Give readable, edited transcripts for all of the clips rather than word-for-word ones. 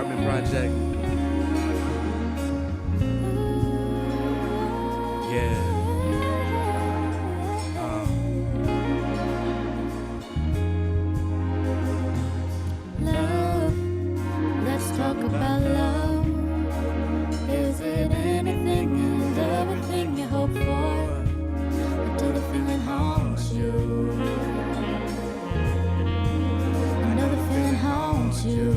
apartment project. Yeah. Love, let's talk about love. Is it anything and everything you hope for? Or do the feeling haunt you? I know the feeling haunts you.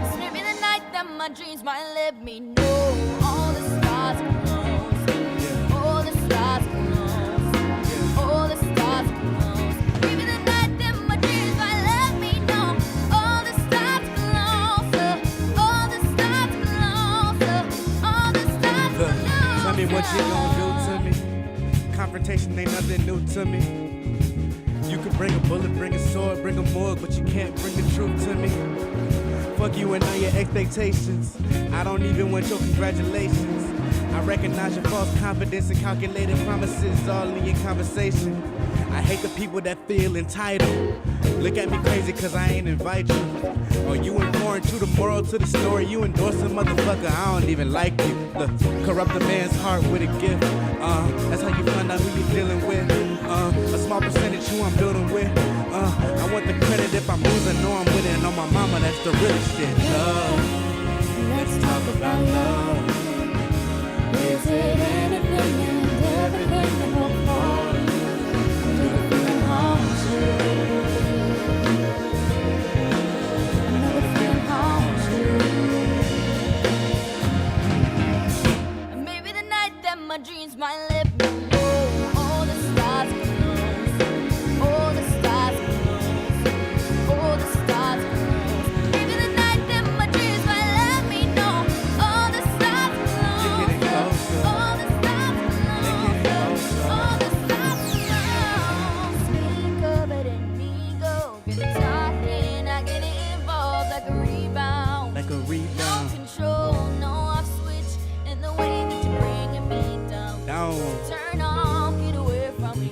It's maybe the night that my dreams might let me know all the stars are close. All the stars are close. All the stars are close. Maybe the night that my dreams might let me know all the stars are closer. All the stars are closer. All the stars are closer. Tell me what you gonna do to me. Confrontation ain't nothing new to me. You could bring a bullet, bring a sword, bring a morgue, but you can't bring the truth to me. Fuck you and all your expectations. I don't even want your congratulations. I recognize your false confidence and calculated promises all in your conversation. I hate the people that feel entitled. Look at me crazy cause I ain't invite you. Or you inferring to the moral to the story. You endorse a motherfucker, I don't even like you. Look, corrupt a man's heart with a gift. That's how you find out who you're dealing with. A small percentage who I'm building with. I want the credit if I'm losing, know I'm winning. On my mama, that's the realest shit. Love, let's talk about love. Is it anything and everything you hope for? Do the feeling haunt you? I know the feeling haunts you. And maybe the night that my dreams might let me know all the stars are close. All the stars are close. All the stars are close. Maybe the night that my dreams might let me know all the stars are close. You're getting closer. All the stars are close. All the stars are close. Speak of it and ego. Get it talking, I get involved like a rebound. Like a No rebound. control, no off switch, and the way that you're bringing me down. Down. Turn off, get away from me.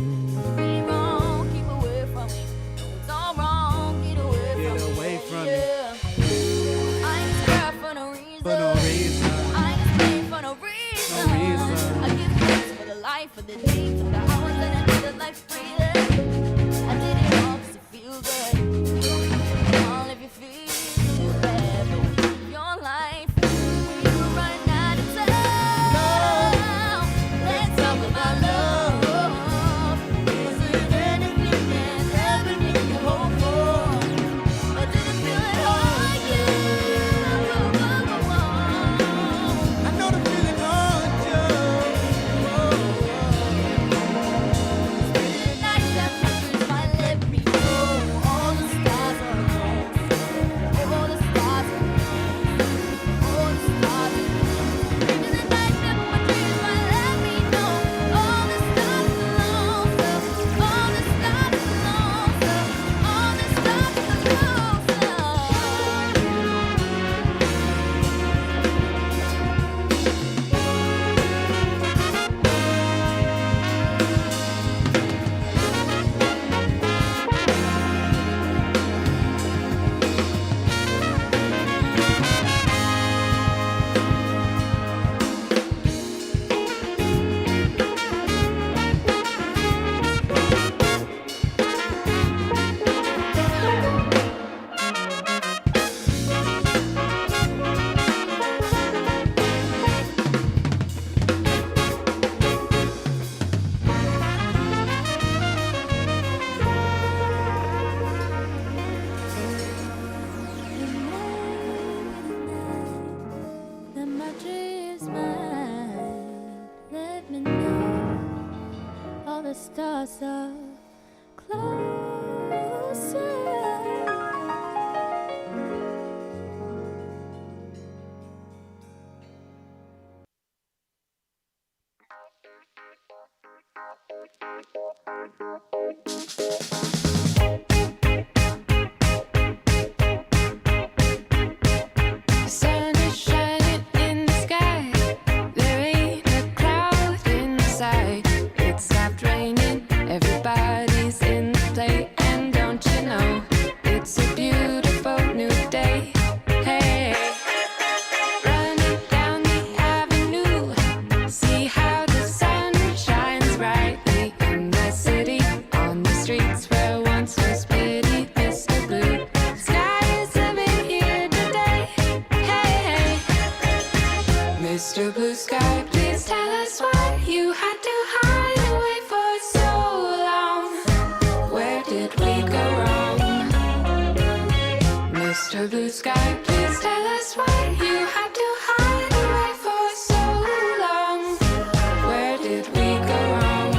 Be wrong, keep away from me. No, it's all wrong, get away Get from me. away from me. Yeah. I ain't scared for no reason. For no reason. I ain't scared for no reason. No reason. I give thanks for the life, for the day, for the hours that I did the life breathing. I did it all 'cause it feels good. You don't need to do it all if you feel bad. But live your life when you run out of time. Let's talk about love. Is it anything and everything you hope for? Or did it feel it hard you? I know the feeling haunts you. The night that my dreams might let me know all the stars are close. All the stars are close. All the stars are close. Maybe the night that my dreams might let me know all the stars are closer. All the stars are closer. All the stars are closer. That my dreams might let me know all the stars are closer. The sun is shining in the sky. There ain't a cloud in sight. It stopped raining. Everybody Blue Sky, please tell us why you had to hide away for so long. Where did we go wrong?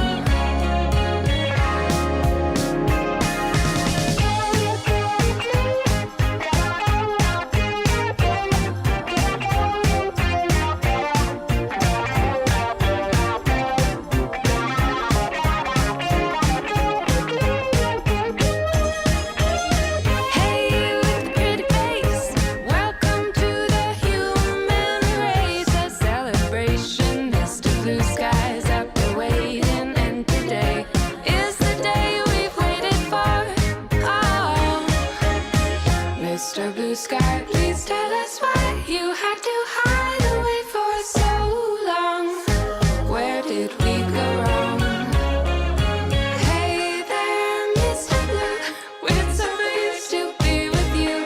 Hey, with the pretty face, welcome to the human race. A celebration, Mr. Blue Skies up there waiting, and today is the day we've waited for. Oh, Mr. Blue Sky, please tell us why you had to hide away for so long. Where did we go wrong? Hey there, Mr. Blue, we're so pleased to be with you.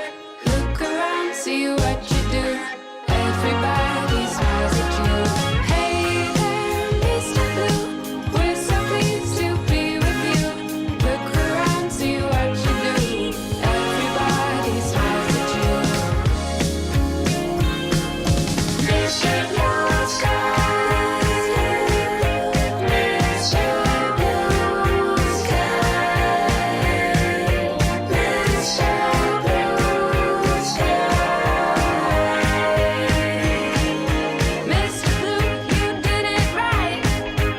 Look around, see what you do. Everybody smiles at you. Hey there, Mr. Blue, we're so pleased to be with you. Look around, see what you do. Everybody smiles at you. Mr. Blue Sky, Mr. Blue Sky, Mr. Blue Sky. Mr. Blue, you did it right,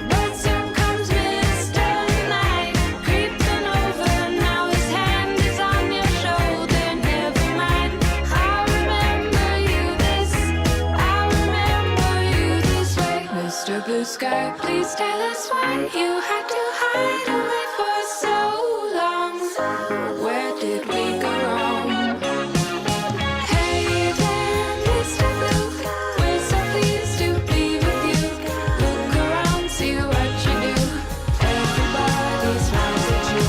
but so comes Mr. Night, creeping over. Now his hand is on your shoulder. Never mind, I remember you this. I remember you this way. Mr. Blue Sky, please tell us why you had to hide away for so long. Where did we go wrong? Hey there, Mr. Blue, we're so pleased to be with you. Look around, see what you do. Everybody smiles at you.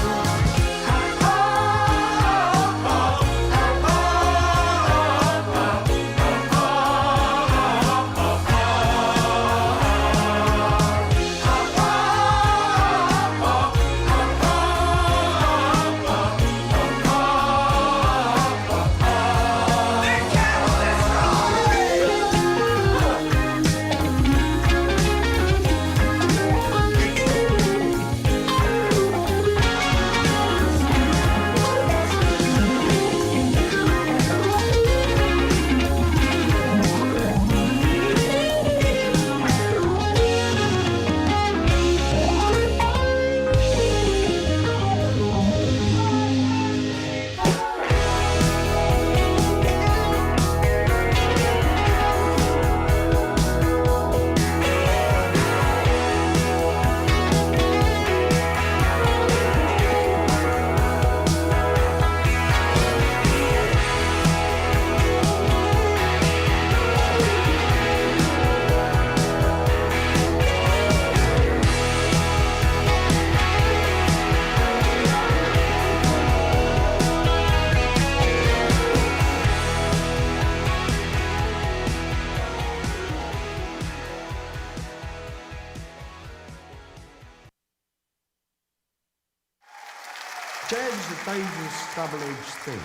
Jazz is a dangerous double-edged thing.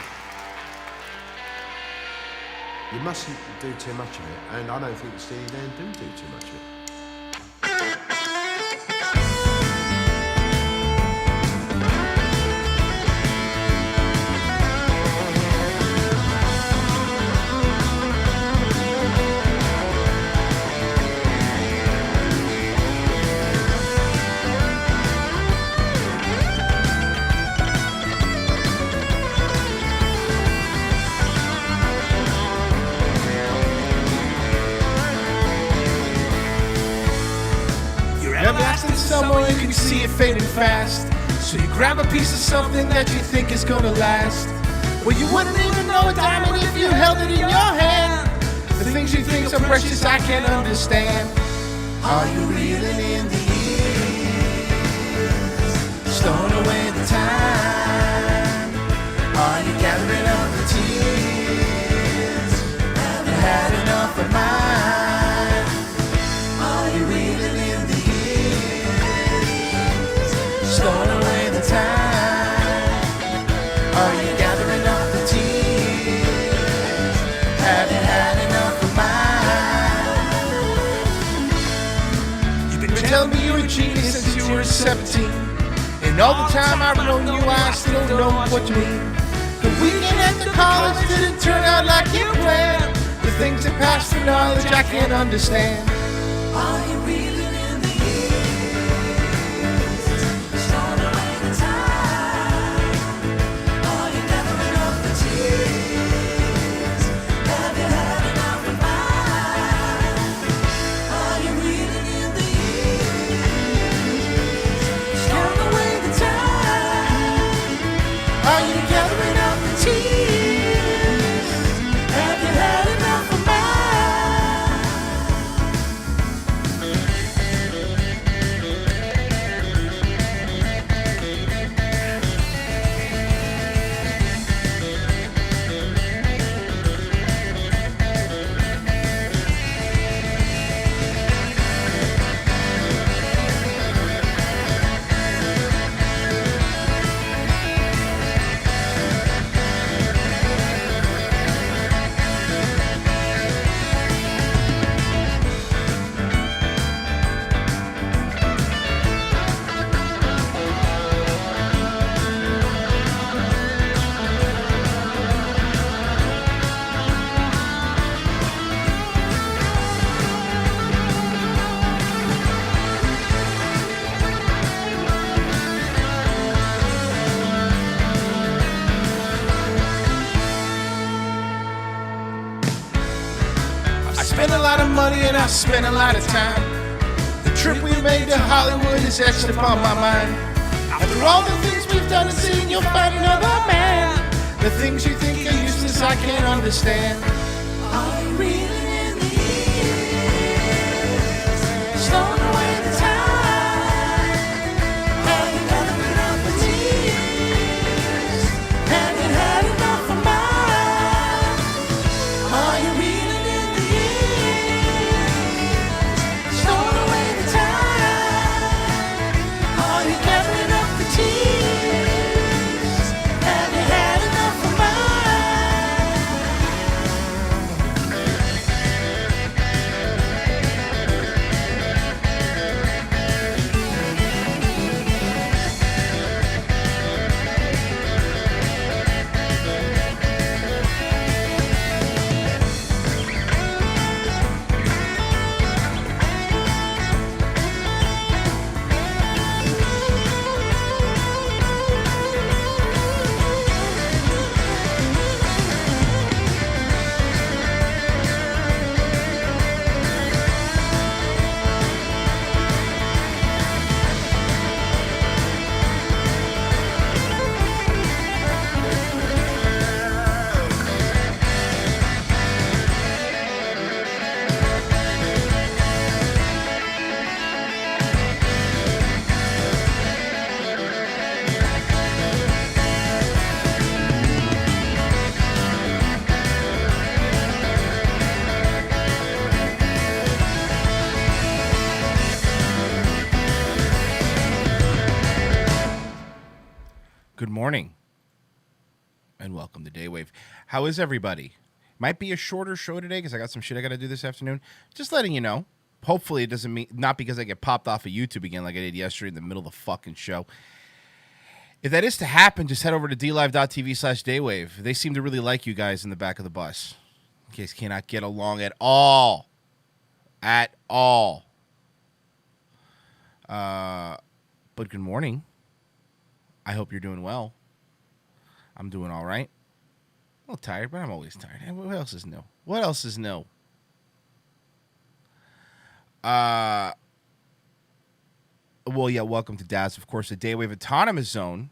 You mustn't do too much of it, and I don't think Steely Dan do too much of it. Somewhere you can see it fading fast, so you grab a piece of something that you think is gonna last. Well, you wouldn't even know a diamond if you held it in your hand. The things you think so precious I can't understand. Are you reeling in the years, stowing away the time? Are you gathering up the tears, haven't had enough of mine? Are you reeling in the years, stowing away the time? Are you gathering up the tears, 17. And all the time I've known you, I still know what you mean. The weekend at the college didn't turn out like you planned. The things that pass for knowledge I can't understand. Are you reeling in the years? Stowing away the time. Are you gathering up the tears? Have you had enough of mine? Are you reeling in the years? Stowing away the time. Are you gathering up the tears? Have you had enough of mine? I spent a lot of money and I spent a lot of time. The trip we made to Hollywood is etched upon my mind. After all the things we've done and seen, you'll find another man. The things you think are useless, I can't understand. Are you reeling in the years? Stowing away the time. Have you gathered up the tears? Have you had enough of mine? Are you reeling in the years? Stowing away the time. Are you gathering up the tears? Have you had enough of mine? Good morning, and welcome to Daywave. How is everybody? Might be a shorter show today because I got some shit I got to do this afternoon. Just letting you know. Hopefully it doesn't mean, not because I get popped off of YouTube again like I did yesterday in the middle of the fucking show. If that is to happen, just head over to dlive.tv/daywave. They seem to really like you guys in the back of the bus. In case cannot get along at all. At all. But good morning. I hope you're doing well. I'm doing all right. A little tired, but I'm always tired. What else is new? What else is new? Well, yeah, welcome to DAS. Of course, the Daywave Autonomous Zone.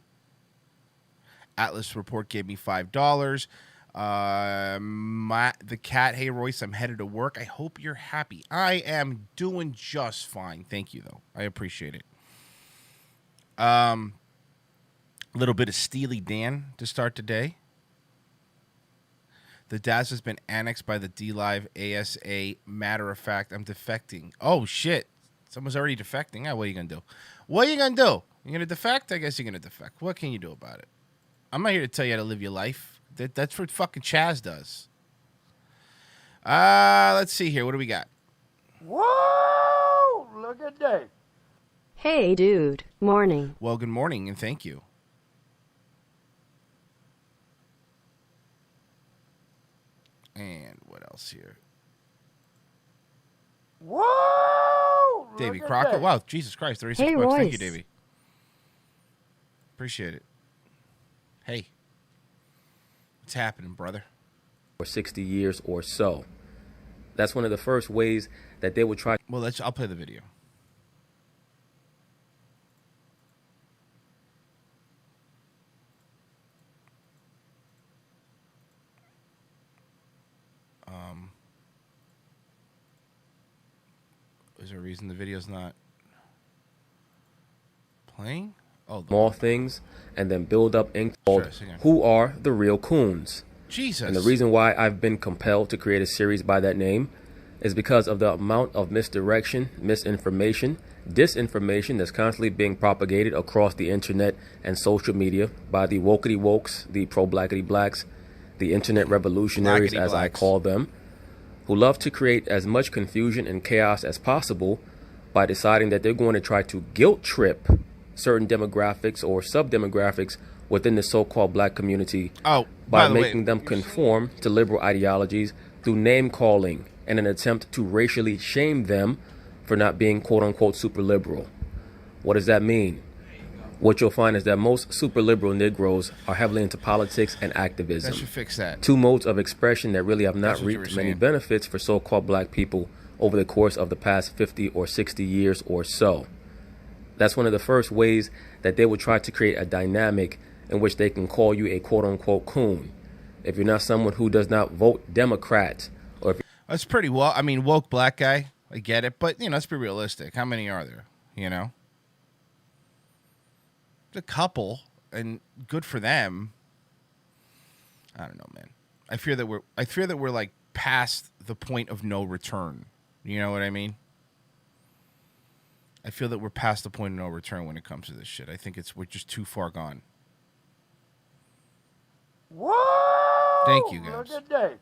Atlas Report gave me $5. The cat, hey, Royce, I'm headed to work. I hope you're happy. I am doing just fine. Thank you, though. I appreciate it. A little bit of Steely Dan to start today. The DAS has been annexed by the DLive ASA. Matter of fact, I'm defecting. Oh, shit. Someone's already defecting. What are you going to do? What are you going to do? You're going to defect? I guess you're going to defect. What can you do about it? I'm not here to tell you how to live your life. That's what fucking Chaz does. Let's see here. What do we got? Whoa! Look at that. Hey, dude. Morning. Well, good morning, and thank you. And what else here? Whoa! Davy Look at Crockett. that. Wow, Jesus Christ, 36 Hey, bucks. Thank you, Royce. Davy. Appreciate it. Hey. What's happening, brother? For 60 years or so. That's one of the first ways that they would try. Well, I'll play the video. Is there a reason the video's not playing? Oh, Small things and then build up ink called Sure, hang on. Who Are the Real Coons? Jesus. And the reason why I've been compelled to create a series by that name is because of the amount of misdirection, misinformation, disinformation that's constantly being propagated across the internet and social media by the wokety wokes, the pro-blackety blacks, the internet revolutionaries, Blackety as I blacks. call them, who love to create as much confusion and chaos as possible by deciding that they're going to try to guilt trip certain demographics or sub-demographics within the so-called black community Oh, by the way, making them conform to liberal ideologies through name-calling and an attempt to racially shame them for not being quote-unquote super liberal. What does that mean? What you'll find is that most super liberal Negroes are heavily into politics and activism. That should fix that. Two modes of expression that really have not That's what you were reaped many saying. benefits for so-called black people over the course of the past 50 or 60 years or so. That's one of the first ways that they would try to create a dynamic in which they can call you a quote-unquote coon. If you're not someone who does not vote Democrat, or if That's pretty well. I mean, woke black guy. I get it, but let's be realistic. How many are there? A couple, and good for them. I don't know, man. I fear that we're like past the point of no return. You know what I mean? I feel that we're past the point of no return when it comes to this shit. I think we're just too far gone. Whoa! Thank you, guys. Look at that.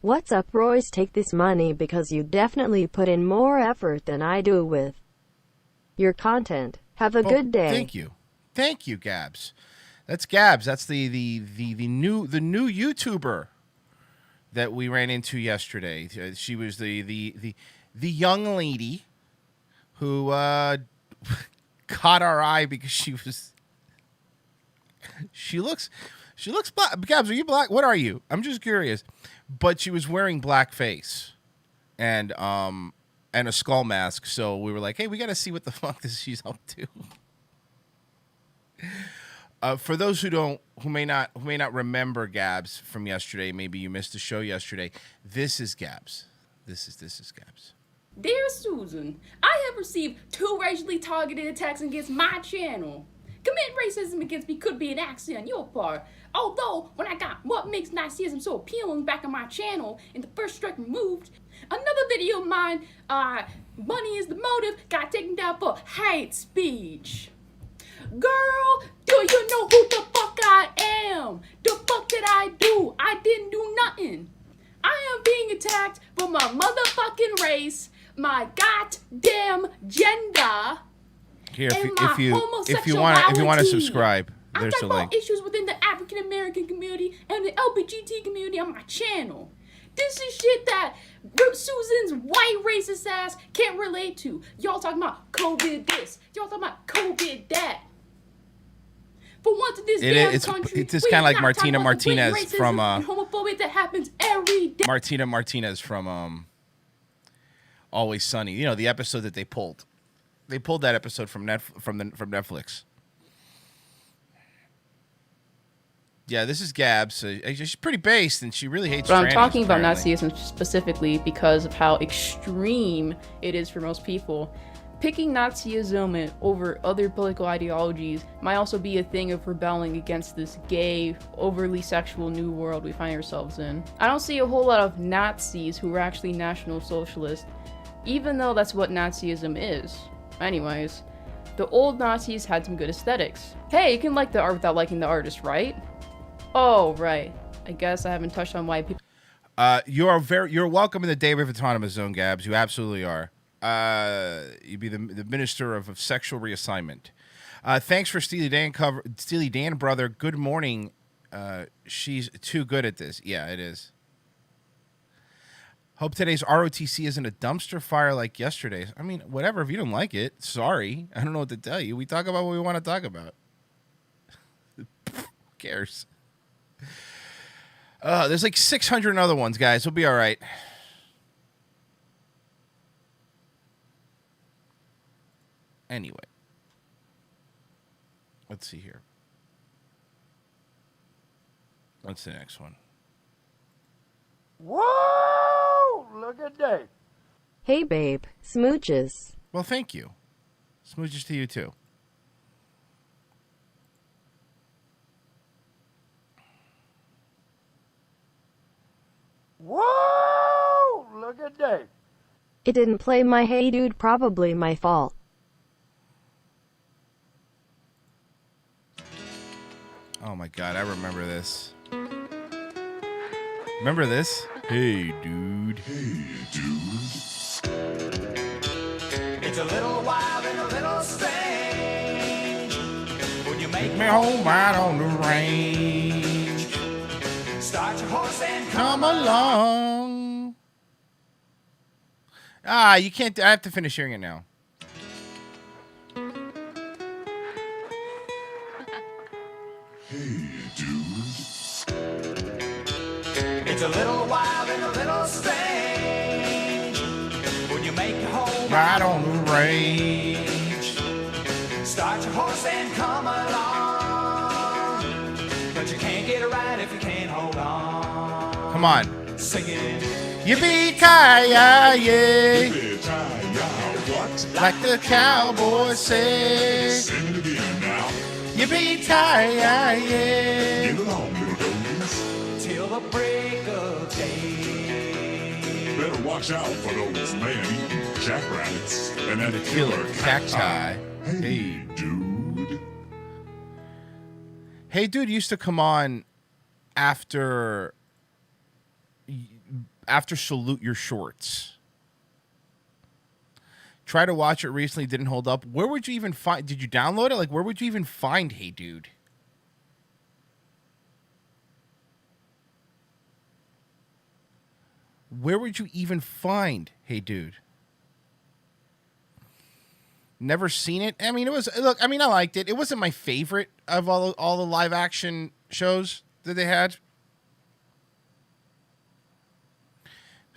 What's up, Royce? Take this money because you definitely put in more effort than I do with your content. Have a good day. Thank you, Gabs. That's Gabs. That's the new YouTuber that we ran into yesterday. She was the young lady who caught our eye because she looks black. Gabs, are you black? What are you? I'm just curious. But she was wearing blackface and a skull mask. So we were like, hey, we got to see what the fuck she's up to. For those who may not remember Gabs from yesterday, maybe you missed the show yesterday. This is Gabs. This is Gabs. Dear Susan, I have received 2 racially targeted attacks against my channel. Committing racism against me could be an accident on your part. Although, when I got what makes Nazism so appealing back on my channel and the first strike removed, another video of mine, money is the motive, got taken down for hate speech. Girl, do you know who the fuck I am? The fuck did I do? I didn't do nothing. I am being attacked for my motherfucking race, my goddamn gender, Here, and if you want to subscribe, there's I the talk link. about issues within the African American community and the LGBT community on my channel. This is shit that Susan's white racist ass can't relate to. Y'all talking about COVID this, y'all talking about COVID that. For once in this damn country, it's just we kind of like not Martina talking about the blatant Martinez racism from and homophobia that happens every day. Martina Martinez from Always Sunny. The episode that they pulled. They pulled that episode from Netflix. Yeah, this is Gabs. She's pretty based, and she really hates. But I'm trannies, talking about apparently. Nazism specifically because of how extreme it is for most people. Picking Nazism over other political ideologies might also be a thing of rebelling against this gay, overly sexual new world we find ourselves in. I don't see a whole lot of Nazis who are actually National Socialists, even though that's what Nazism is. Anyways, the old Nazis had some good aesthetics. Hey, you can like the art without liking the artist, right? Oh, right. I guess I haven't touched on why people... You're welcome in the David Autonomous Zone, Gabs. You absolutely are. You'd be the minister of sexual reassignment. Thanks for Steely Dan, brother. Good morning. She's too good at this. Yeah, it is. Hope today's ROTC isn't a dumpster fire like yesterday's. I mean, whatever. If you don't like it, sorry. I don't know what to tell you. We talk about what we want to talk about. Who cares? There's like 600 other ones, guys. We'll be all right. Anyway. Let's see here. What's the next one? Whoa! Look at that. Hey babe, smooches. Well, thank you. Smooches to you too. Whoa! Look at that. It didn't play my Hey Dude, probably my fault. Oh my god, I remember this. Remember this? Hey, dude. Hey, dude. It's a little wild and a little strange when you make me home right on the range. Start your horse and come along. Ah, you can't. I have to finish hearing it now. Hey, dude. it's a little wild and a little strange when you make your home right on the range. Start your horse and come along, but you can't get it right if you can't hold on. Come on. Sing it. Yippee-ki-yay. What? Like the cowboy said. Sing it again now. Yippee-ki-yay. Get along, little dogs. Till the break of day. Better watch out for those man-eating jackrabbits and that killer cacti. Hey, dude. Hey, dude used to come on after Salute Your Shorts. Try to watch it recently, didn't hold up. Where would you even find? Did you download it? Like, where would you even find Hey Dude? Where would you even find Hey Dude? Never seen it. I mean, it was. Look, I mean, I liked it. It wasn't my favorite of all the live action shows that they had.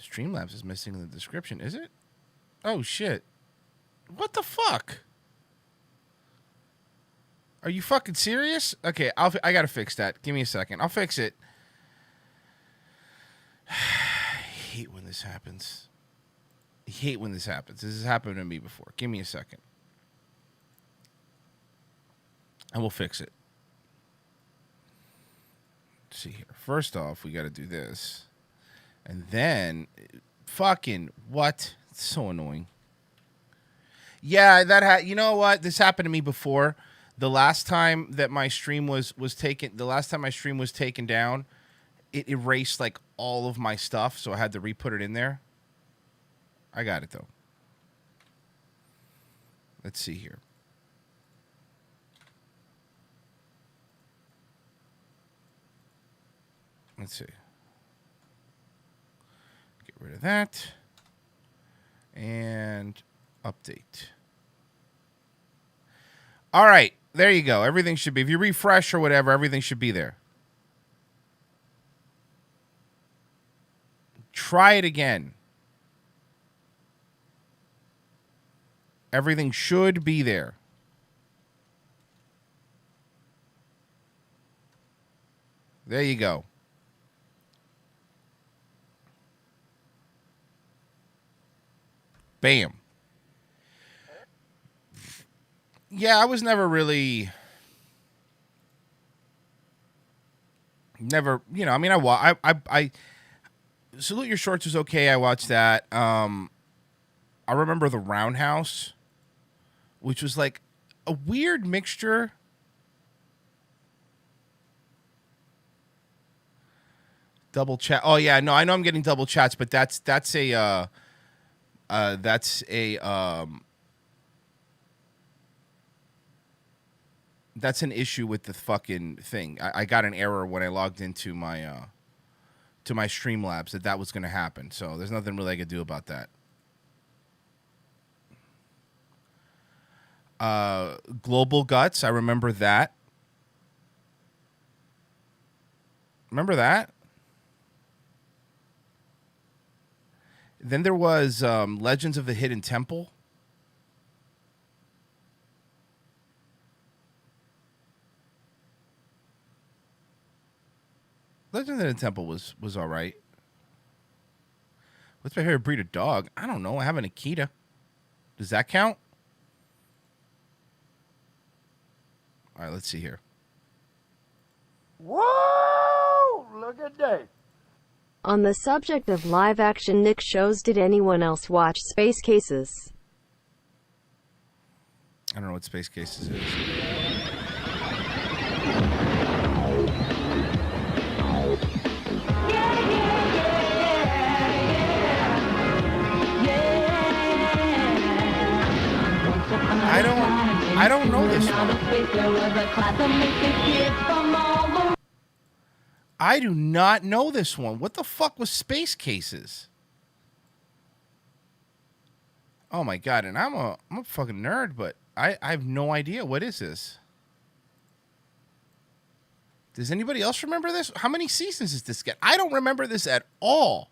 Streamlabs is missing in the description, is it? Oh shit. What the fuck? Are you fucking serious? Okay, I gotta fix that. Give me a second. I'll fix it. I hate when this happens. I hate when this happens. This has happened to me before. Give me a second. And we'll fix it. Let's see here. First off, we gotta do this. And then, fucking, what? It's so annoying. Yeah, you know what? This happened to me before. The last time that my stream was taken down, it erased like all of my stuff, so I had to re-put it in there. I got it though. Let's see here. Let's see. Get rid of that. And update. All right. There you go. Everything should be. If you refresh or whatever, everything should be there. Try it again. Everything should be there. There you go. Bam. Yeah, I was never really... Never, you know, I mean, I Salute Your Shorts was okay. I watched that. I remember the Roundhouse, which was like a weird mixture. Double chat. Oh yeah, no, I know I'm getting double chats, but that's a That's an issue with the fucking thing. I got an error when I logged into my to my Streamlabs that was going to happen. So there's nothing really I could do about that. Global Guts, I remember that. Remember that? Then there was Legends of the Hidden Temple. Legends of the Hidden Temple was all right. What's my favorite breed of dog? I don't know. I have an Akita. Does that count? All right, let's see here. Whoa! Look at that. On the subject of live-action Nick shows, did anyone else watch Space Cases? I don't know what Space Cases is. I don't know this one. I do not know this one. What the fuck was Space Cases? Oh my god, and I'm a fucking nerd, but I have no idea. What is this? Does anybody else remember this? How many seasons does this get? I don't remember this at all.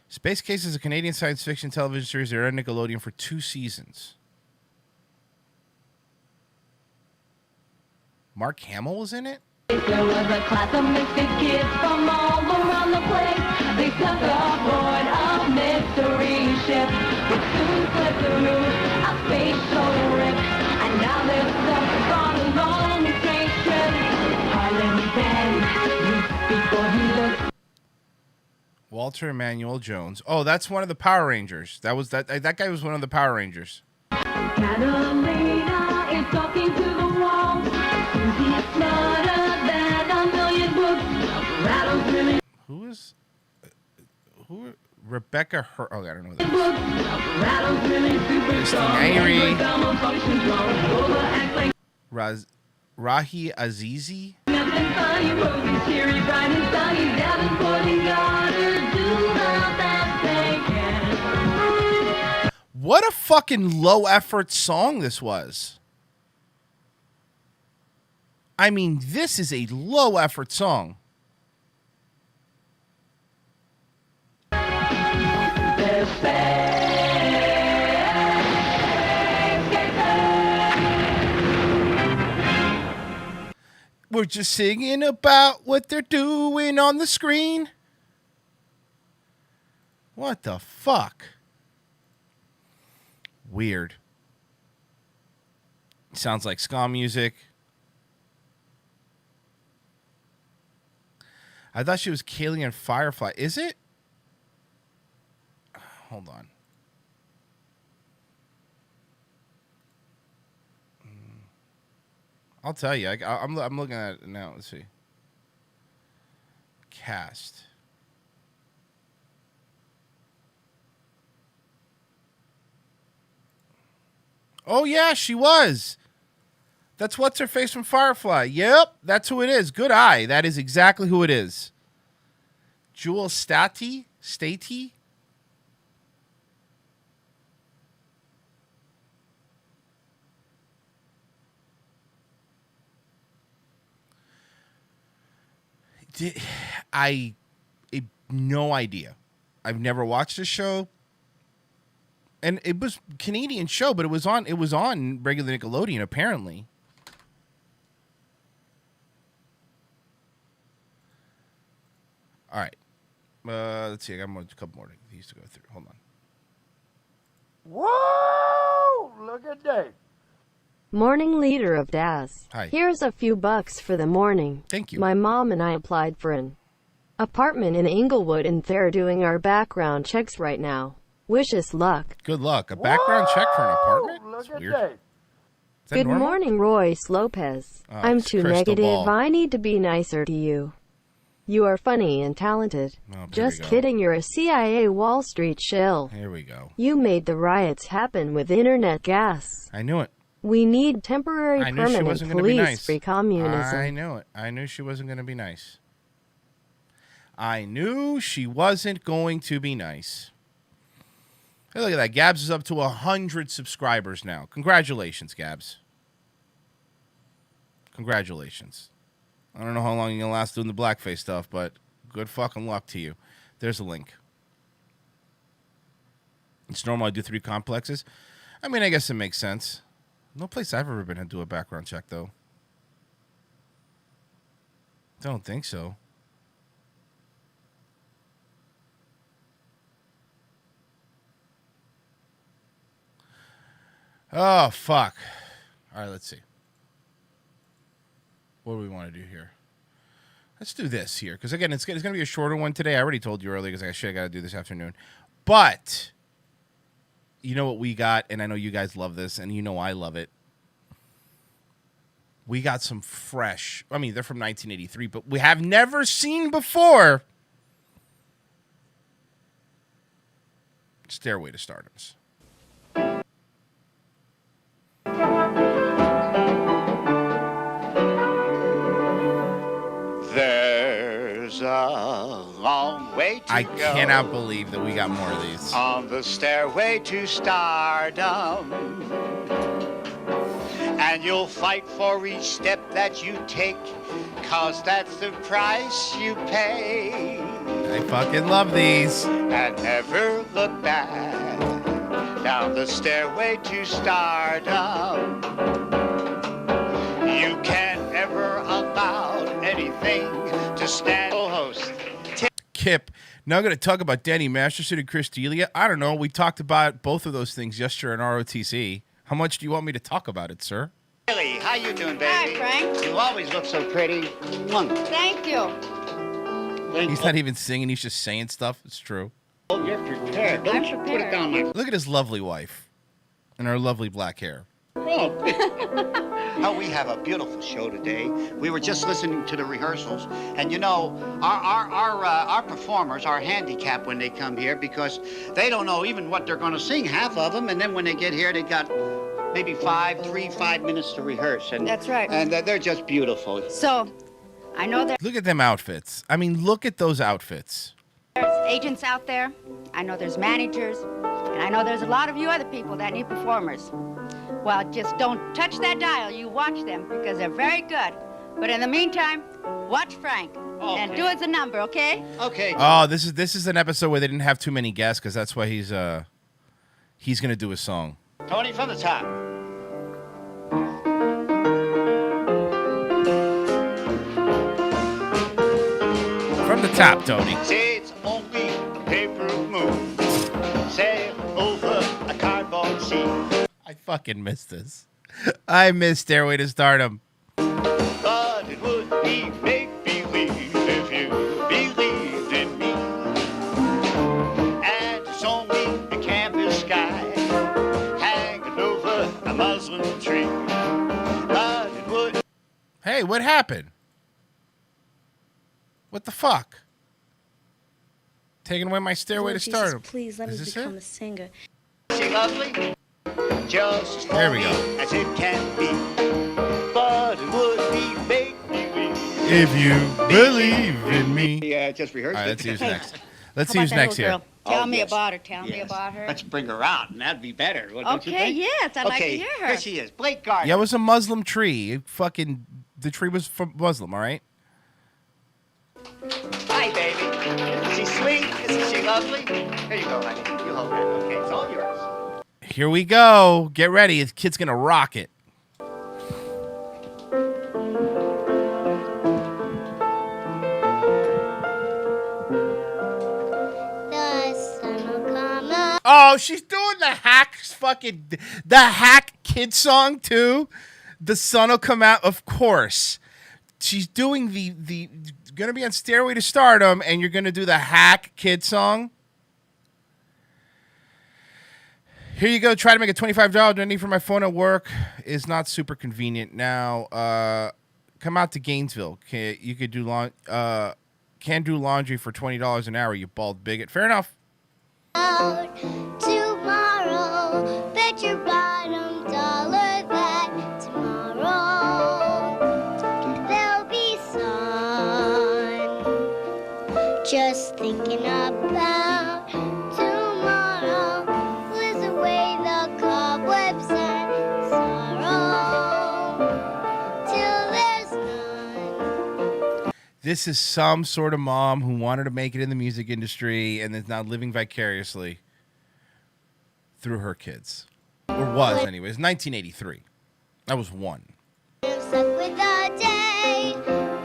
Space Case is a Canadian science fiction television series that aired on Nickelodeon for 2 seasons. Mark Hamill was in it? There was a class of misfit kids from all around the place. They snuck aboard a mystery ship, which soon slipped through a space shuttle rip. And now they're stuck on a lonely space trip. Harlan Ben, before he looked. Walter Emmanuel Jones. Oh, that's one of the Power Rangers. That guy was one of the Power Rangers. Catalina is talking to the wall. Susie is smarter than a million books. Rattles really. Who? Rebecca Her. Oh, I don't know. Rattles really super strong. Rahi Azizi. Nothing funny, rosy, cheery, bright and sunny. Davenport and Goddard do the best they can. What a fucking low effort song this was. I mean, this is a low effort song. We're just singing about what they're doing on the screen. What the fuck? Weird. Sounds like ska music. I thought she was Kaylee in Firefly. Is it? Hold on. I'll tell you. I'm looking at it now. Let's see. Cast. Oh, yeah, she was. That's what's her face from Firefly. Yep, that's who it is. Good eye. That is exactly who it is. Jewel Staty? I no idea. I've never watched this show. And it was a Canadian show, but it was on regular Nickelodeon, apparently. All right. Let's see. I got a couple more these to go through. Hold on. Whoa! Look at that. Morning leader of Daz. Hi. Here's a few bucks for the morning. Thank you. My mom and I applied for an apartment in Inglewood, and they're doing our background checks right now. Wish us luck. Good luck. A background check for an apartment? Look That's at weird. Dave. Is that Good normal? morning, Royce Lopez. Oh, I'm it's too crystal negative. ball. I need to be nicer to you. You are funny and talented. Oh, here Just we go. kidding, you're a CIA Wall Street shill. Here we go. You made the riots happen with internet gas. I knew it. We need temporary I knew she permanent wasn't going to be nice. police-free communism. I knew it. I knew she wasn't going to be nice. I knew she wasn't going to be nice. Hey, look at that. Gabs is up to 100 subscribers now. Congratulations, Gabs. Congratulations. I don't know how long you're going to last doing the blackface stuff, but good fucking luck to you. There's a link. It's normal I do 3 complexes. I mean, I guess it makes sense. No place I've ever been to do a background check, though. Don't think so. Oh, fuck. All right, let's see. What do we want to do here? Let's do this here. Because, again, it's going to be a shorter one today. I already told you earlier because I should have got to do this afternoon. But you know what we got, and I know you guys love this, and you know I love it. We got some fresh, I mean, they're from 1983, but we have never seen before Stairway to Stardoms. There's a long way to I go cannot believe that we got more of these. on the stairway to stardom. And you'll fight for each step that you take, 'cause that's the price you pay. I fucking love these. And never look back down the stairway to stardom. You can't ever allow anything to stand. Host. Kip. Now I'm going to talk about Danny Masterson and Chris D'Elia. I don't know. We talked about both of those things yesterday in ROTC. How much do you want me to talk about it, sir? Billy, how you doing, baby? Hi, Frank. You always look so pretty. Thank you. He's not even singing. He's just saying stuff. It's true. Oh, you're prepared. Don't you put it down like... Look at his lovely wife and her lovely black hair. Oh, we have a beautiful show today. We were just listening to the rehearsals, and you know, our performers are handicapped when they come here because they don't know even what they're going to sing, half of them, and then when they get here, they got maybe 5 minutes to rehearse. And That's right. And they're just beautiful. So, I know Look at them outfits. I mean, look at those outfits. there's agents out there. I know there's managers. And I know there's a lot of you other people that need performers. Well, just don't touch that dial. You watch them because they're very good. But in the meantime, watch Frank. And do as a number, okay? Okay. Oh, this is an episode where they didn't have too many guests because that's why he's gonna do a song. Tony, from the top. From the top, Tony. Say it's only a paper moon. Sail over a cardboard sea. I fucking miss this. I miss Stairway to Stardom. But it would be make-believe if you believed in me. And it's only a campus sky hanging over a muslin tree. But it would... Hey, what happened? What the fuck? Taking away my Stairway to Stardom. Please let me Is this become it? a singer. She lovely, just There we go. as it can be. But it would be make-believe If you believe in me. Yeah, just rehearse All right, it. let's see who's Hey, next. Let's How see about who's that next little here. girl? Tell Oh, me yes. about her. Tell me Yes. about her. Let's bring her out, and that'd be better. Don't you Okay, think? yes, I'd like to Okay, hear her. here she is, Blake Gardner. Yeah, it was a Muslim tree. Fucking, the tree was from Muslim, all right? Hi, baby. Is she sweet? Isn't she lovely? Here you go, honey. You hold that. Okay, it's all yours. Here we go. Get ready. The kid's gonna rock it. Oh, she's doing the hack kid song too. The sun will come out, of course. She's doing the gonna be on Stairway to Stardom, and you're gonna do the hack kid song. Here you go. Try to make a $25 donation for my phone at work. Is not super convenient. Now, come out to Gainesville. You could do can do laundry for $20 an hour, you bald bigot. Fair enough. Tomorrow, bet your bottom dollar that tomorrow there'll be sun. Just thinking about tomorrow clears away the cobwebs and sorrow till there's none. This is some sort of mom who wanted to make it in the music industry and is now living vicariously through her kids. Or was, anyways. 1983. I was 1. Stuck with a day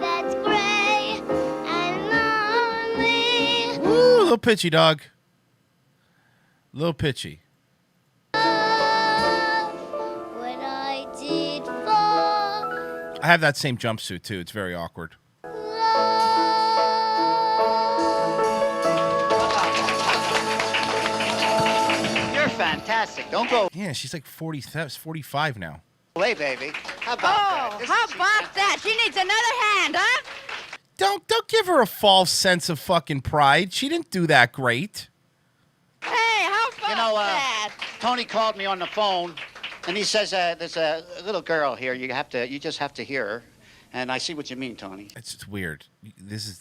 that's gray and lonely. Ooh, a little pitchy, dog. A little pitchy. What I did for I have that same jumpsuit, too. It's very awkward. You're fantastic. Don't go Yeah, she's like 45 now. away, baby. How about that? This How is- about that? She needs another hand, huh? Don't give her a false sense of fucking pride. She didn't do that great. Hey, how about You know, that? Tony called me on the phone, and he says there's a little girl here. You just have to hear her. And I see what you mean, Tony. It's weird.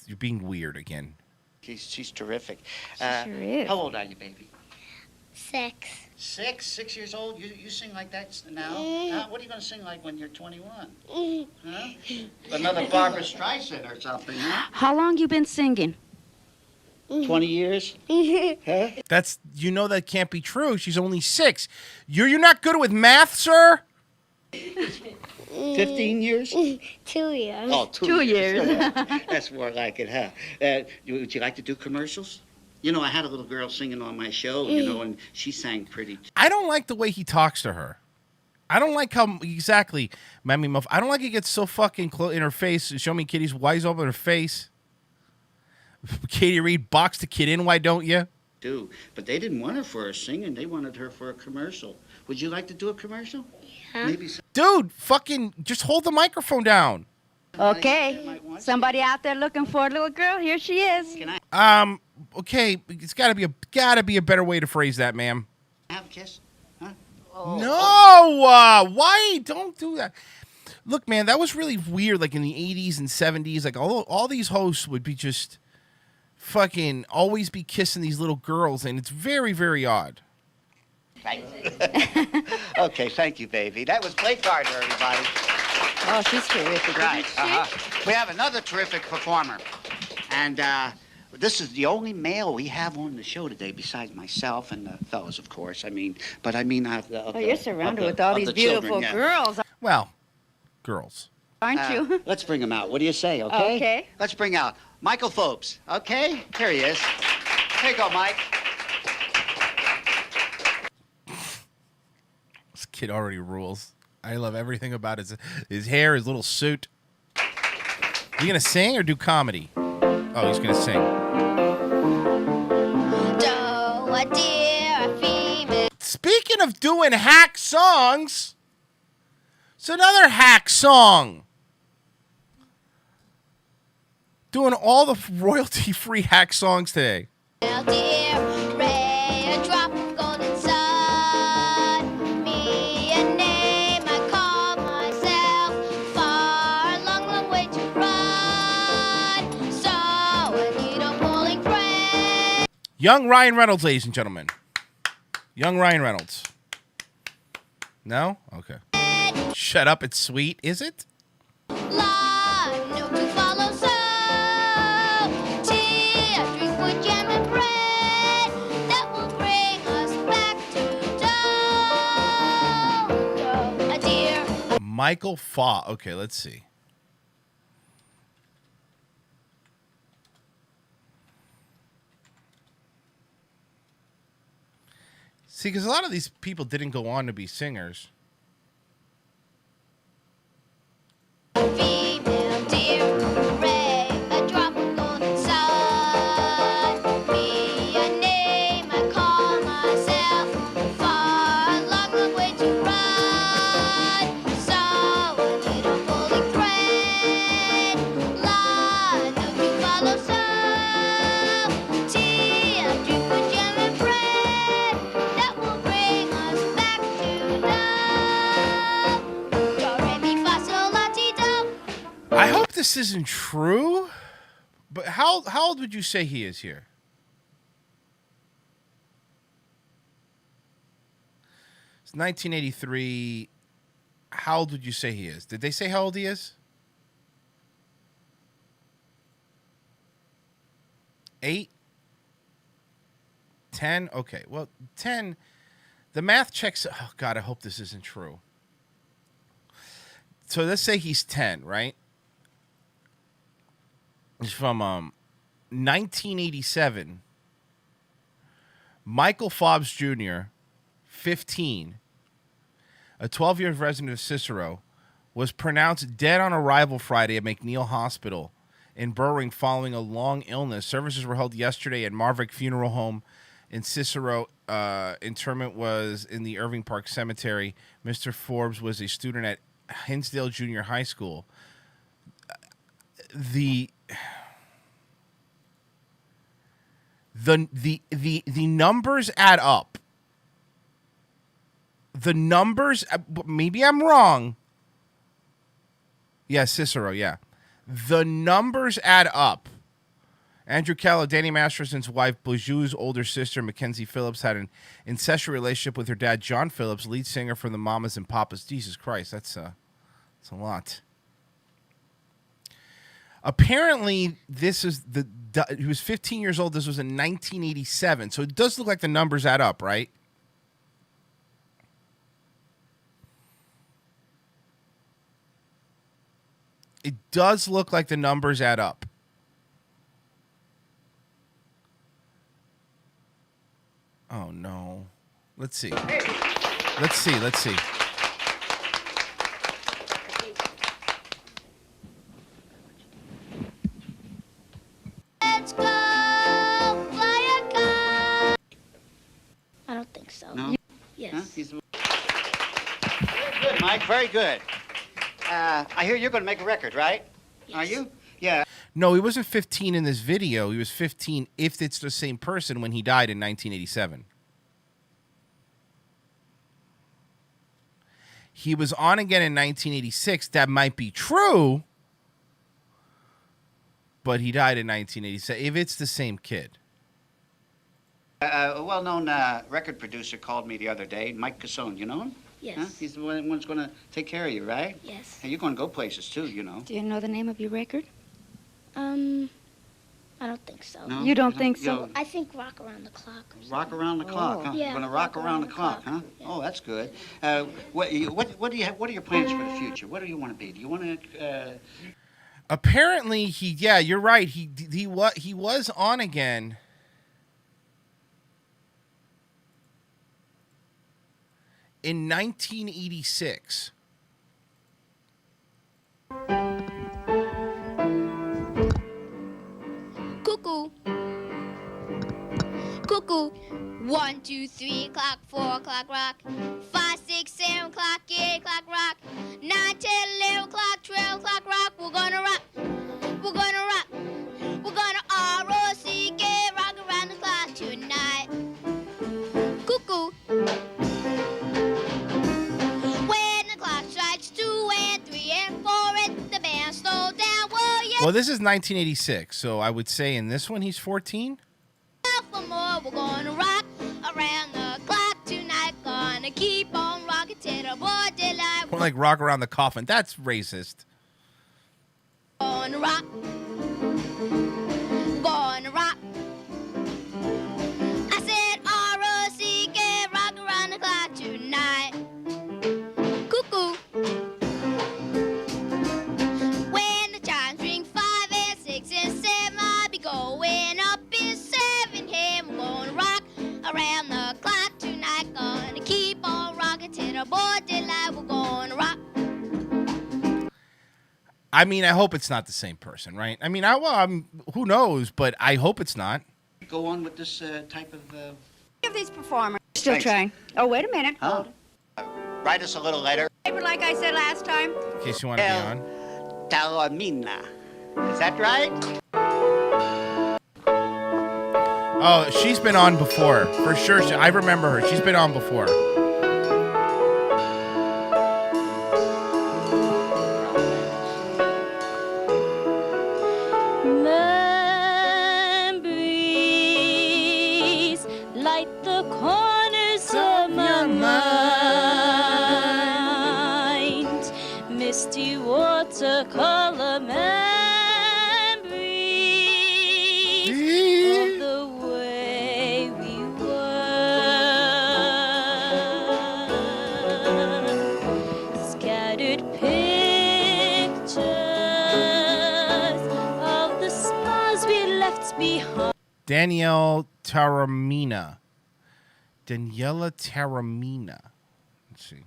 You're being weird again. She's terrific. She sure is. How old are you, baby? 6. 6 years old. You sing like that now? What are you going to sing like when you're 21? Huh? Another Barbara Streisand or something, huh? How long you been singing? 20 years? Huh? That can't be true. She's only 6. You're not good with math, sir? 15 years? 2 years. Oh, 2 years. That's more like it, huh? Would you like to do commercials? You know, I had a little girl singing on my show, and she sang pretty. I don't like the way he talks to her. I don't like how exactly, Mammy Muff. I don't like he gets so fucking close in her face. Show me Kitty's wise open her face. Katie Reed boxed the kid in. Why don't you? Do, but they didn't want her for her singing. They wanted her for a commercial. Would you like to do a commercial? Yeah. Maybe. Dude, fucking just hold the microphone down. Okay. Somebody out there looking for a little girl? Here she is. Can I Okay, it's gotta be a better way to phrase that, ma'am. have a kiss? Huh? No, why? Don't do that. Look, man, that was really weird. Like in the 80s and 70s, like all these hosts would be just fucking always be kissing these little girls, and it's very, very odd. Right. Okay, thank you, baby. That was Blake Gardner, everybody. Oh, she's terrific. Right. Isn't she? We have another terrific performer, and this is the only male we have on the show today, besides myself and the fellas, of course. Oh, you're surrounded with all these beautiful girls, Well, girls. aren't you? Let's bring him out. What do you say? Okay. Okay. Let's bring out Michael Phobes. Okay. Here he is. Here you go, Mike. This kid already rules. I love everything about his hair, his little suit. You gonna sing or do comedy? Oh, he's gonna sing. Speaking of doing hack songs, it's another hack song. Doing all the royalty-free hack songs today. Young Ryan Reynolds, ladies and gentlemen. Young Ryan Reynolds. No? Okay. Shut up, it's sweet, is it? Michael Fa. Okay, let's see. See, because a lot of these people didn't go on to be singers. I hope this isn't true. But how old would you say he is here? It's 1983. How old would you say he is? Did they say how old he is? 8? 10? Okay, well, 10. The math checks. Oh, God, I hope this isn't true. So let's say he's 10, right? He's from 1987. Michael Fobbs Jr., 15, a 12-year resident of Cicero, was pronounced dead on arrival Friday at McNeil Hospital in Berwick following a long illness. Services were held yesterday at Marvick Funeral Home in Cicero. Interment was in the Irving Park Cemetery. Mr. Forbes was a student at Hinsdale Junior High School. The numbers add up. The numbers, maybe I'm wrong. Yeah, Cicero, yeah. The numbers add up. Andrew Callow, Danny Masterson's wife, Bijou's older sister, Mackenzie Phillips, had an incestuous relationship with her dad, John Phillips, lead singer from the Mamas and Papas. Jesus Christ, that's a lot. Apparently, this is he was 15 years old. This was in 1987. So it does look like the numbers add up, right? It does look like the numbers add up. Oh, no. Let's see. Let's see. Let's go fly a kite. I don't think so. No? Yes. Very good, Mike. Very good. I hear you're going to make a record, right? Yes. Are you? Yeah. No, he wasn't 15 in this video. He was 15 if it's the same person when he died in 1987. He was on again in 1986. That might be true, but he died in 1987. If it's the same kid. A well-known record producer called me the other day, Mike Cassone. You know him? Yes. Huh? He's the one who's going to take care of you, right? Yes. Hey, you're going to go places, too, you know. Do you know the name of your record? I don't think so. No? You don't think so? Yo, I think Rock Around the Clock. Or rock around the clock, huh? Yeah, You're going to rock around the clock, huh? Yeah. Oh, that's good. What do you have? What are your plans for the future? What do you want to be? Do you want to? Apparently, you're right. He was on again. In 1986. Cuckoo. Cuckoo. 1, 2, 3 o'clock, 4 o'clock, rock. 5, 6, 7 o'clock, 8 o'clock, rock. 9, 10, 11 o'clock, 12 o'clock, rock. We're gonna rock. We're gonna rock. We're gonna R-O-C-K, rock around the clock tonight. Cuckoo. When the clock strikes 2 and 3 and 4 and the band slow down, whoa, yeah. Well, this is 1986, so I would say in this one he's 14. For more, we're gonna rock around the clock tonight. Gonna keep on rocking till the broad daylight. More like rock around the coffin. That's racist. Gonna rock. Gonna rock. I said R-O-C-K, rock around the clock tonight. Cuckoo. When the chimes ring 5 and 6 and 7, I'll be going up in 7. Hey, we're gonna rock around the clock tonight. Gonna keep on rocking till the broad daylight. We're gonna rock. I mean, I hope it's not the same person, right? I mean, who knows, but I hope it's not. Go on with this type of. Of these performers. Still Thanks. trying. Oh, wait a minute. Huh? Write us a little letter. Like I said last time. In case you want to be on. Talamina. Is that right? Oh, she's been on before. For sure. I remember her. She's been on before. Danielle Taramina. Daniela Taramina. Let's see.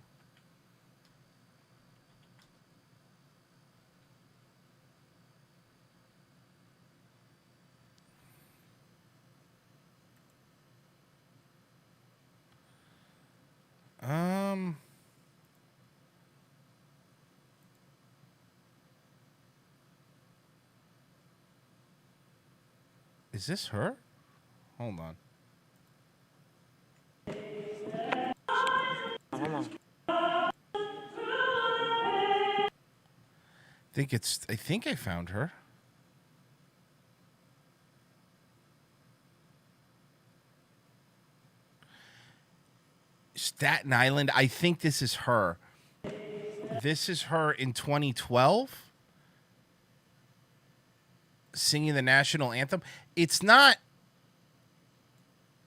Is this her? Hold on. I think I found her. Staten Island. I think this is her. This is her in 2012 singing the national anthem. It's not,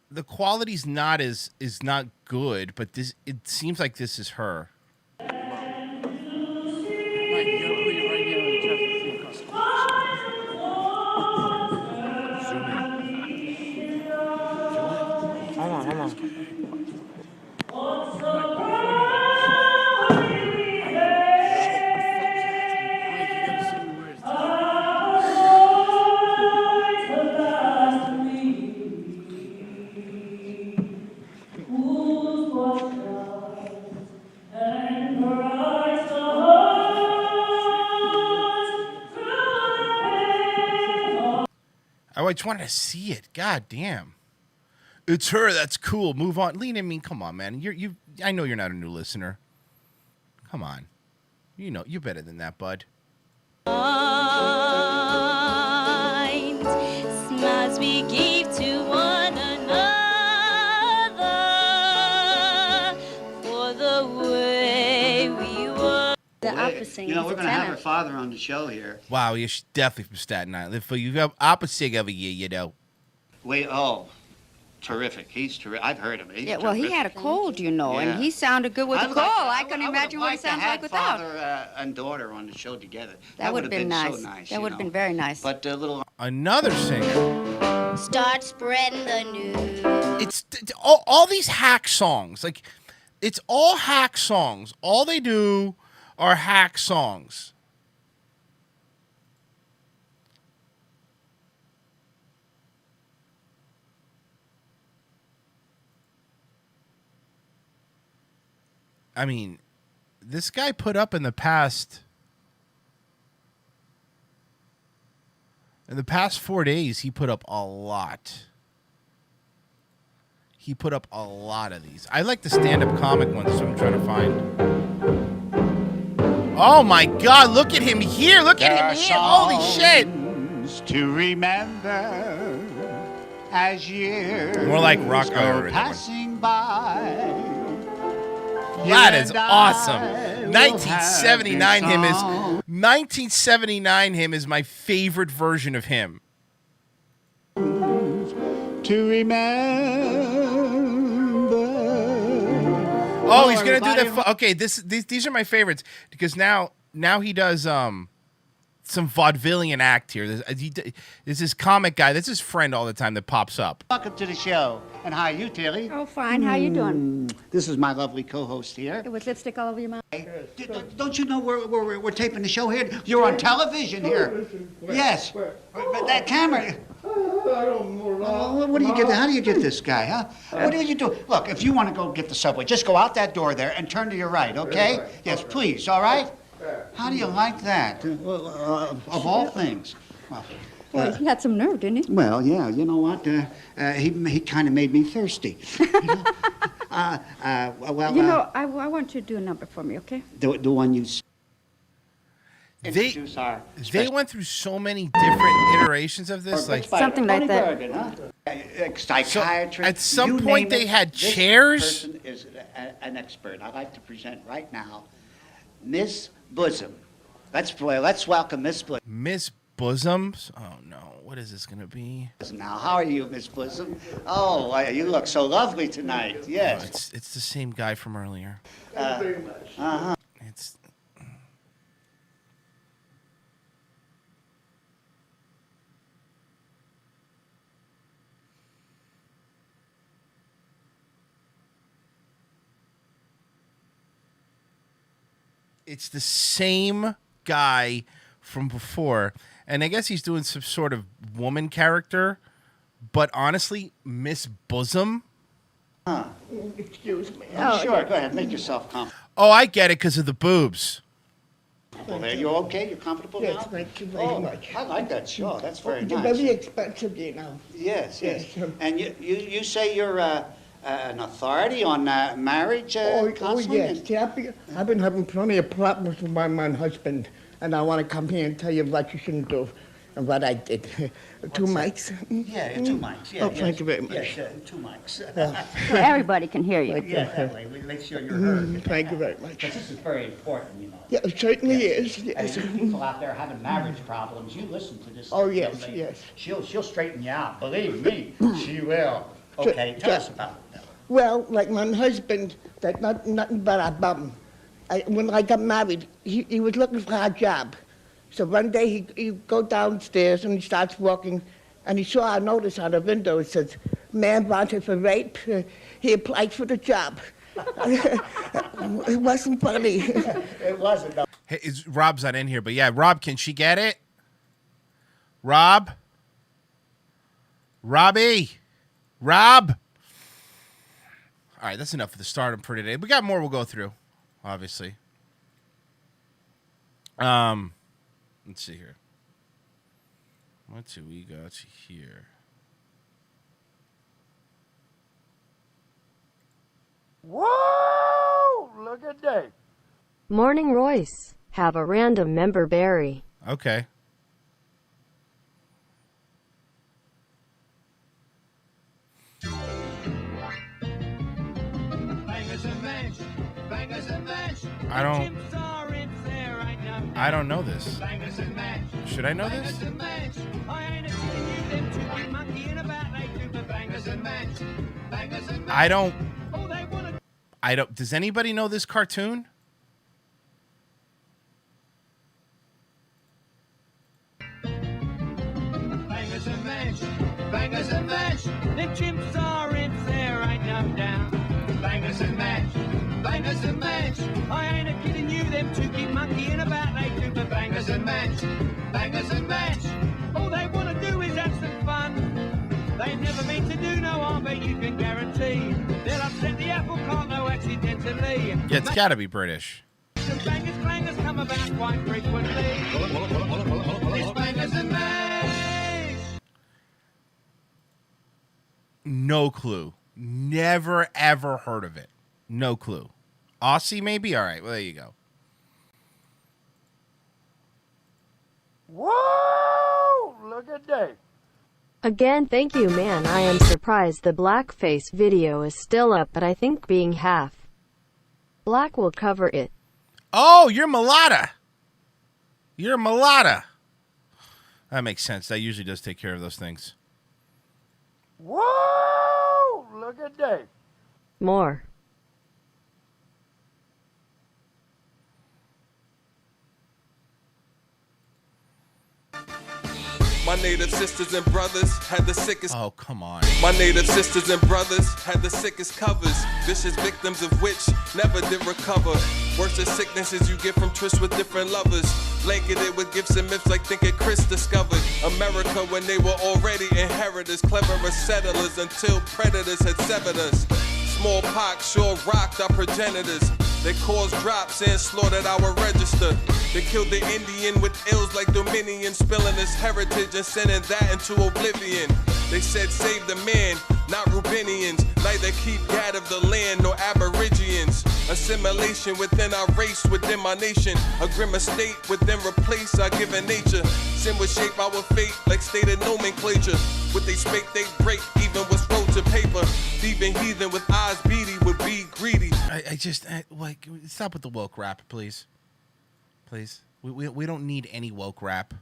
the quality's not is not good, but this, it seems like this is her. I just wanted to see it. God damn. It's her. That's cool. Move on. Lean in. I mean, come on, man. I know you're not a new listener. Come on. You know, you're better than that, bud. Smiles we give to one another for the way we were. The opposite. You know, we're going to have her father on the show here. Wow, you're definitely from Staten Island. If you have opposite of a year, you know. Wait, terrific. He's terrific. I've heard him. He's well, he had a cold, you know, and he sounded good with a cold. I couldn't imagine what he sounds like without. Father and daughter on the show together. That would have been nice. So nice. That would have been very nice. But another singer. Start spreading the news. It's all these hack songs. Like, it's all hack songs. All they do are hack songs. I mean, this guy put up in the past 4 days, he put up a lot. He put up a lot of these. I like the stand-up comic ones, so I'm trying to find. Oh my God, look at him here. Look at him here. Holy shit. To remember as years more like rock passing by. That is awesome. 1979 him is my favorite version of him. To remember. Oh, he's gonna do that. Okay, these are my favorites because now he does some vaudevillian act here. There's this comic guy. That's his friend all the time that pops up. Welcome to the show. And how are you, Tilly? Oh, fine. How you doing? This is my lovely co-host here. With lipstick all over your mouth? Don't you know we're taping the show here? You're on television here. Yes. But that camera. What do you get? How do you get this guy, huh? What do you do? Look, if you want to go get the subway, just go out that door there and turn to your right, okay? Yes, please. All right? How do you like that? Of all things. Well, he had some nerve, didn't he? Well, yeah. You know what? He kind of made me thirsty. I want you to do a number for me, okay? The one you. They went through so many different iterations of this, like something like that. Psychiatrist. So at some point, they had chairs. This person is an expert. I'd like to present right now, Miss Bosom. Let's welcome Miss Bosom. Miss Bosoms? Oh no, what is this gonna be? Now, how are you, Miss Bosom? Oh, you look so lovely tonight. Yes. Oh, it's the same guy from earlier. It's. It's the same guy from before, and I guess he's doing some sort of woman character. But honestly, Miss Bosom. Excuse me. Oh, sure. Go ahead. Make yourself comfortable. Oh, I get it because of the boobs. Well, there. You okay? You're comfortable Yes, now? thank you very much. I like that shawl. That's very You're nice. very expensive, you know. Yes, yes. Yes. And you say you're an authority on marriage Oh, counseling? yes. See, I've been having plenty of problems with my husband, and I want to come here and tell you what you shouldn't do and what I did. Two mics? Yeah, 2 mics. Yeah, Oh, thank you very much. Yes, 2 mics. Well, everybody can hear you. Yeah, that way. We make sure you're heard. Thank you very much. Because this is very important, you know. Yeah, it certainly is. Yes. And people out there having marriage problems, you listen to this. Oh, yes, young lady. yes. She'll straighten you out. Believe me, she will. Okay, tell us about it. Well, like my husband, that's nothing but a bum. When I got married, he was looking for a job. So one day he go downstairs and he starts walking, and he saw a notice on the window. It says, "Man wanted for rape." He applied for the job. It wasn't funny. It wasn't. No. Hey, Rob's not in here, but yeah, Rob, can she get it? Rob? Robbie? Rob? All right, that's enough of the stardom for today. We got more we'll go through, obviously. Let's see here. What do we got here? Whoa! Look at that. Morning, Royce. Have a random member Barry. Okay. I don't know this. Should I know this? I don't. Does anybody know this cartoon? Bangers and mash, the chimps are in there, ain't no doubt. Bangers and mash, bangers and mash. I ain't a kidding you, them two keep monkeying about, they do the bangers and mash, bangers and mash. All they want to do is have some fun. They never mean to do no harm, but you can guarantee they'll upset the apple cart, no accidentally. Yeah, it's got to be British. The bangers clangers come about quite frequently. It's bangers and mash. No clue. Never, ever heard of it. No clue. Aussie, maybe? All right, well, there you go. Whoa! Look at that. Again, thank you, man. I am surprised the blackface video is still up, but I think being half black will cover it. Oh, you're mulatto. You're mulatto. That makes sense. That usually does take care of those things. Whoa! Look at that. More. My native sisters and brothers had the sickest. Oh, come on. My native sisters and brothers had the sickest covers. Vicious victims of which never did recover. Worse than sicknesses you get from trysts with different lovers. Blanketed with gifts and myths like thinking Chris discovered America when they were already inheritors. Cleverer settlers until predators had severed us. Smallpox sure rocked our progenitors. They caused drops and slaughtered our register. They killed the Indian with ills like Dominion, spilling his heritage and sending that into oblivion. They said save the man, not Rubenians. Neither keep God of the land nor Aborigines. Assimilation within our race, within my nation. A grim estate within replace our given nature. Sin would shape our fate like stated nomenclature. What they spake, they break, even what's wrote to paper. Thieving heathen with eyes beady would be greedy. Like, stop with the woke rap, please. Please. We don't need any woke rap.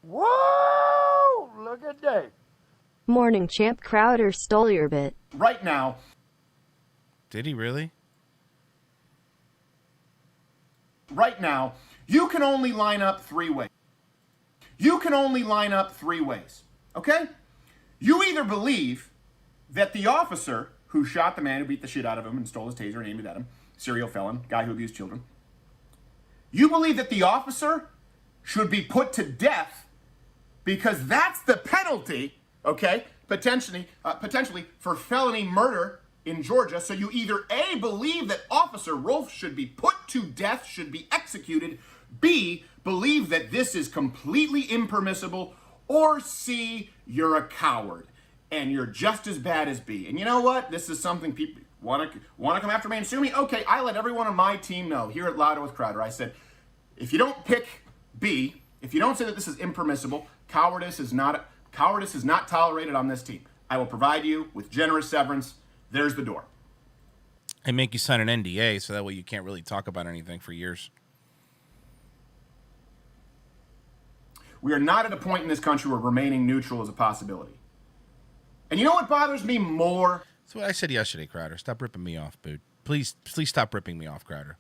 Whoa! Look at that. Morning, champ. Crowder stole your bit. Right now. Did he really? Right now, you can only line up 3 ways. You can only line up 3 ways. Okay? You either believe that the officer who shot the man who beat the shit out of him and stole his taser and aimed it at him, serial felon, guy who abused children. You believe that the officer should be put to death because that's the penalty, okay, potentially for felony murder in Georgia. So you either A, believe that Officer Rolfe should be put to death, should be executed, B, believe that this is completely impermissible, or C, you're a coward and you're just as bad as B. And you know what? This is something people want to come after me and sue me. Okay, I let everyone on my team know here at Louder with Crowder. I said, if you don't pick B, if you don't say that this is impermissible, cowardice is not tolerated on this team. I will provide you with generous severance. There's the door. And make you sign an NDA so that way you can't really talk about anything for years. We are not at a point in this country where remaining neutral is a possibility. And you know what bothers me more? That's what I said yesterday, Crowder. Stop ripping me off, dude. Please stop ripping me off, Crowder.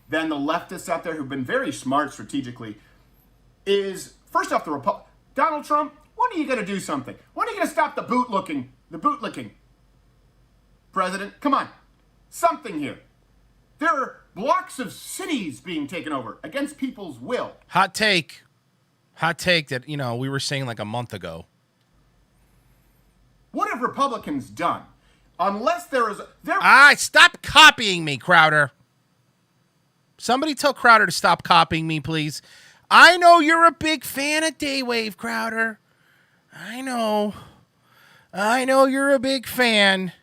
Than the leftists out there who've been very smart strategically is, first off, Donald Trump, when are you going to do something? When are you going to stop the bootlicking? President, come on. Something here. There are blocks of cities being taken over against people's will. Hot take that, we were saying like a month ago. What have Republicans done? Unless stop copying me, Crowder. Somebody tell Crowder to stop copying me, please. I know you're a big fan of Daywave, Crowder. I know you're a big fan.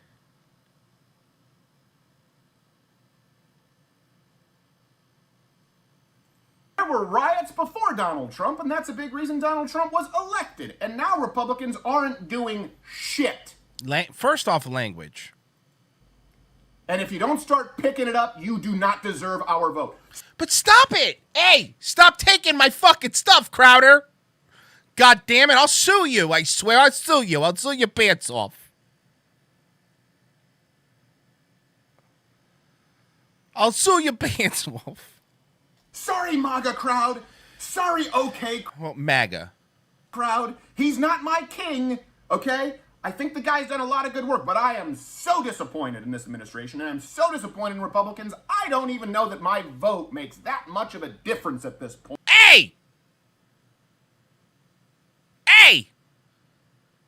There were riots before Donald Trump, and that's a big reason Donald Trump was elected. And now Republicans aren't doing shit. First off, language. And if you don't start picking it up, you do not deserve our vote. But stop it! Hey, stop taking my fucking stuff, Crowder! God damn it, I'll sue you. I swear I'll sue you. I'll sue your pants off. I'll sue your pants off. Sorry, MAGA crowd. Sorry, okay. Well, MAGA. Crowd. He's not my king, okay? I think the guy's done a lot of good work, but I am so disappointed in this administration, and I'm so disappointed in Republicans, I don't even know that my vote makes that much of a difference at this point. Hey! Hey!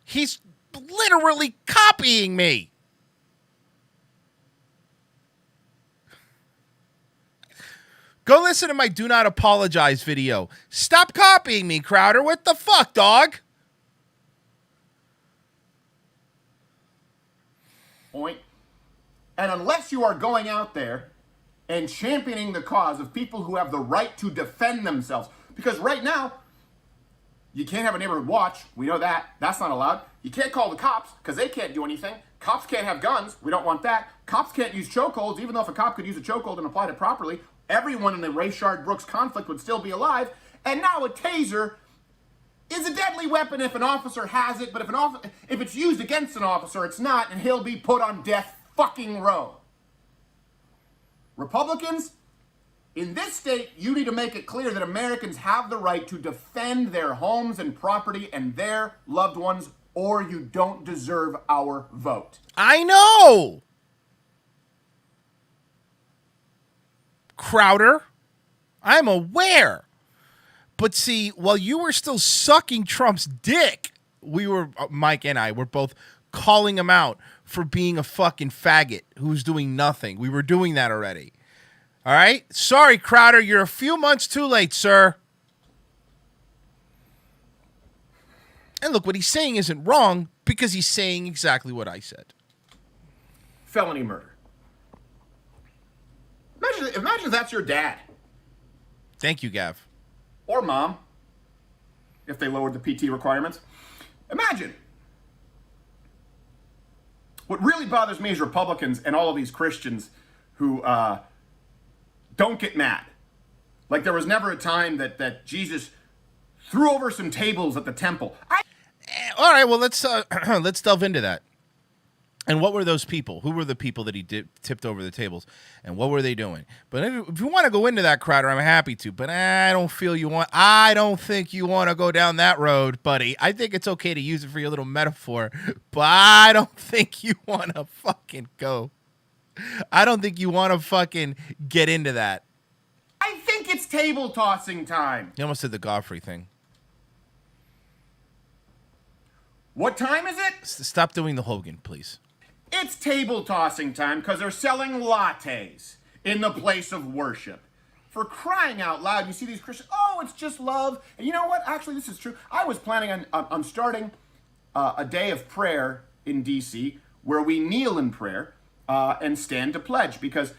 He's literally copying me. Go listen to my Do Not Apologize video. Stop copying me, Crowder. What the fuck, dog? Point. And unless you are going out there and championing the cause of people who have the right to defend themselves, because right now, you can't have a neighborhood watch. We know that. That's not allowed. You can't call the cops because they can't do anything. Cops can't have guns. We don't want that. Cops can't use chokeholds, even though if a cop could use a chokehold and applied it properly, everyone in the Rayshard-Brooks conflict would still be alive. And now a taser is a deadly weapon if an officer has it, but if it's used against an officer, it's not, and he'll be put on death fucking row. Republicans, in this state, you need to make it clear that Americans have the right to defend their homes and property and their loved ones, or you don't deserve our vote. I know! Crowder, I'm aware. But see, while you were still sucking Trump's dick, Mike and I were both calling him out for being a fucking faggot who's doing nothing. We were doing that already. All right? Sorry, Crowder, you're a few months too late, sir. And look, what he's saying isn't wrong because he's saying exactly what I said. Felony murder. Imagine if that's your dad. Thank you, Gav. Or mom, if they lowered the PT requirements. Imagine. What really bothers me is Republicans and all of these Christians who don't get mad. Like there was never a time that Jesus threw over some tables at the temple. All right, well, let's delve into that. And what were those people? Who were the people that he tipped over the tables? And what were they doing? But if you want to go into that, Crowder, I'm happy to. But I don't think you want to go down that road, buddy. I think it's okay to use it for your little metaphor, but I don't think you want to fucking go. I don't think you want to fucking get into that. I think it's table tossing time. You almost did the Godfrey thing. What time is it? Stop doing the Hogan, please. It's table tossing time because they're selling lattes in the place of worship. For crying out loud, you see these Christians, oh, it's just love. And you know what? Actually, this is true. I was planning on starting a day of prayer in D.C. where we kneel in prayer and stand to pledge, because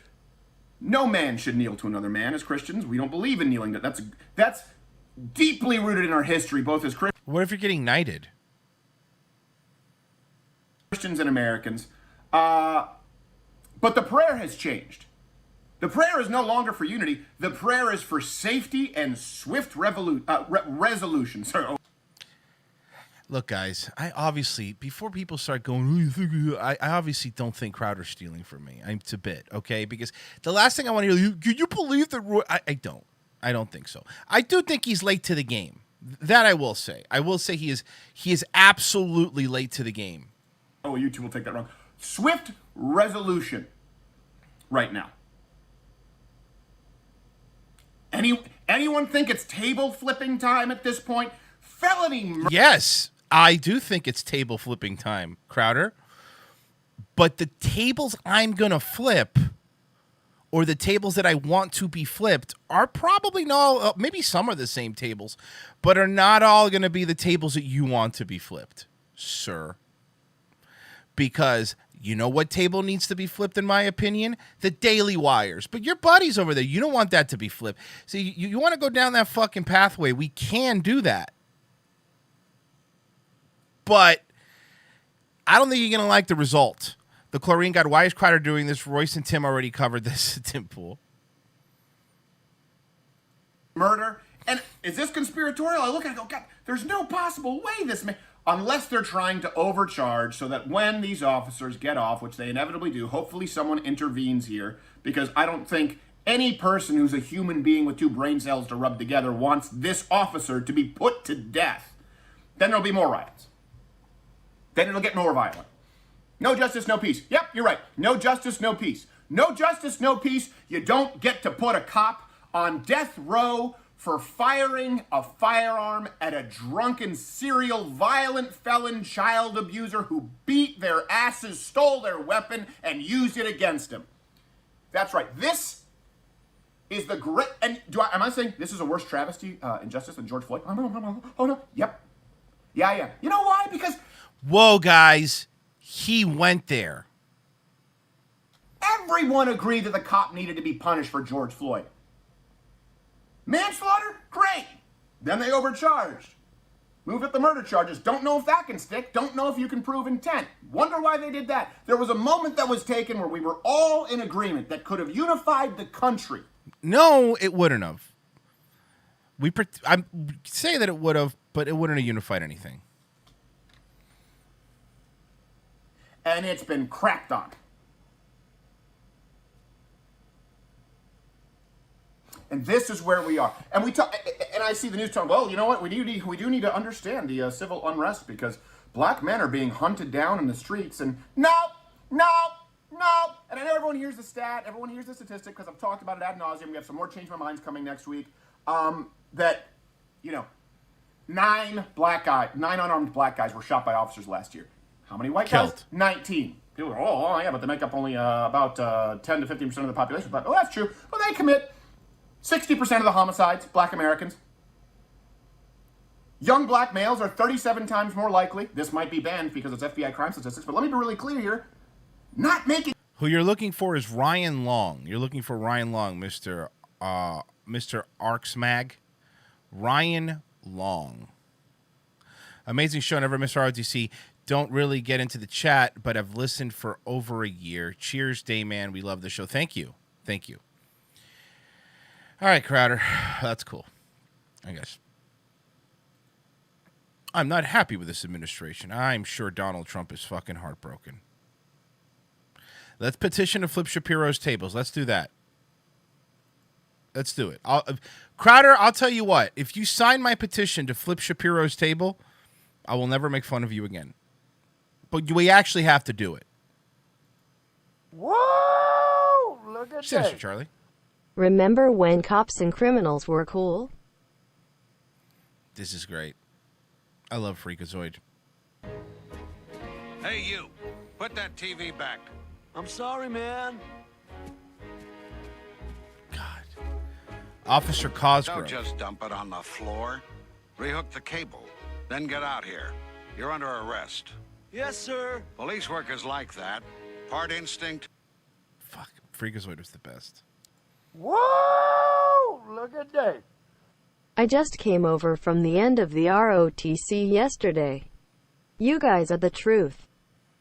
no man should kneel to another man. As Christians, we don't believe in kneeling. That's deeply rooted in our history, both as Christians. What if you're getting knighted? Christians and Americans. But the prayer has changed. The prayer is no longer for unity. The prayer is for safety and swift resolution. Sorry. Look, guys, I obviously, before people start going, who you think? I obviously don't think Crowder's stealing from me. It's a bit, okay? Because the last thing I want to hear, can you believe that Roy? I don't. I don't think so. I do think he's late to the game. That I will say. I will say he is absolutely late to the game. Oh, you two will take that wrong. Swift resolution right now. Anyone think it's table flipping time at this point? Felony murder. Yes, I do think it's table flipping time, Crowder. But the tables I'm going to flip, or the tables that I want to be flipped, are probably not, maybe some are the same tables, but are not all going to be the tables that you want to be flipped, sir. Because you know what table needs to be flipped, in my opinion? The Daily Wires. But your buddies over there, you don't want that to be flipped. See, you want to go down that fucking pathway. We can do that. But I don't think you're going to like the result. The Chlorine God, why is Crowder doing this? Royce and Tim already covered this. Tim Pool. Murder. And is this conspiratorial? I look at it and go, God, there's no possible way this may... Unless they're trying to overcharge so that when these officers get off, which they inevitably do, hopefully someone intervenes here, because I don't think any person who's a human being with two brain cells to rub together wants this officer to be put to death. Then there'll be more riots. Then it'll get more violent. No justice, no peace. Yep, you're right. No justice, no peace. No justice, no peace. You don't get to put a cop on death row for firing a firearm at a drunken, serial, violent felon child abuser who beat their asses, stole their weapon, and used it against them. That's right. This is the great... And am I saying this is a worse travesty injustice than George Floyd? Oh, no. Yep. Yeah. You know why? Because... Whoa, guys. He went there. Everyone agreed that the cop needed to be punished for George Floyd. Manslaughter? Great. Then they overcharged. Move at the murder charges. Don't know if that can stick. Don't know if you can prove intent. Wonder why they did that. There was a moment that was taken where we were all in agreement that could have unified the country. No, it wouldn't have. I say that it would have, but it wouldn't have unified anything. And it's been crapped on. And this is where we are. And and I see the news talking, well, you know what? We do need to understand the civil unrest because black men are being hunted down in the streets. And no. And I know everyone hears the stat, everyone hears the statistic because I've talked about it ad nauseum. We have some more Change My Minds coming next week. That, 9 unarmed black guys were shot by officers last year. How many white guys? 19. People go, yeah, but they make up only about 10 to 15% of the population. But, that's true. Well, they commit 60% of the homicides, black Americans. Young black males are 37 times more likely. This might be banned because it's FBI crime statistics, but let me be really clear here. Not making... Who you're looking for is Ryan Long. You're looking for Ryan Long, Mr. Arksmag. Ryan Long. Amazing show. Never miss ROTC. Don't really get into the chat, but I've listened for over a year. Cheers, Dayman. We love the show. Thank you. All right, Crowder. That's cool, I guess. I'm not happy with this administration. I'm sure Donald Trump is fucking heartbroken. Let's petition to flip Shapiro's tables. Let's do that. Let's do it. Crowder, I'll tell you what. If you sign my petition to flip Shapiro's table, I will never make fun of you again. But we actually have to do it. Whoa! Look at Sinister that. Charlie. Remember when cops and criminals were cool? This is great. I love Freakazoid. Hey, you. Put that TV back. I'm sorry, man. Officer Cosgrove. Don't just dump it on the floor. Rehook the cable. Then get out here. You're under arrest. Yes, sir. Police work is like that. Part instinct. Freakazoid was the best. Whoa! Look at that. I just came over from the end of the ROTC yesterday. You guys are the truth.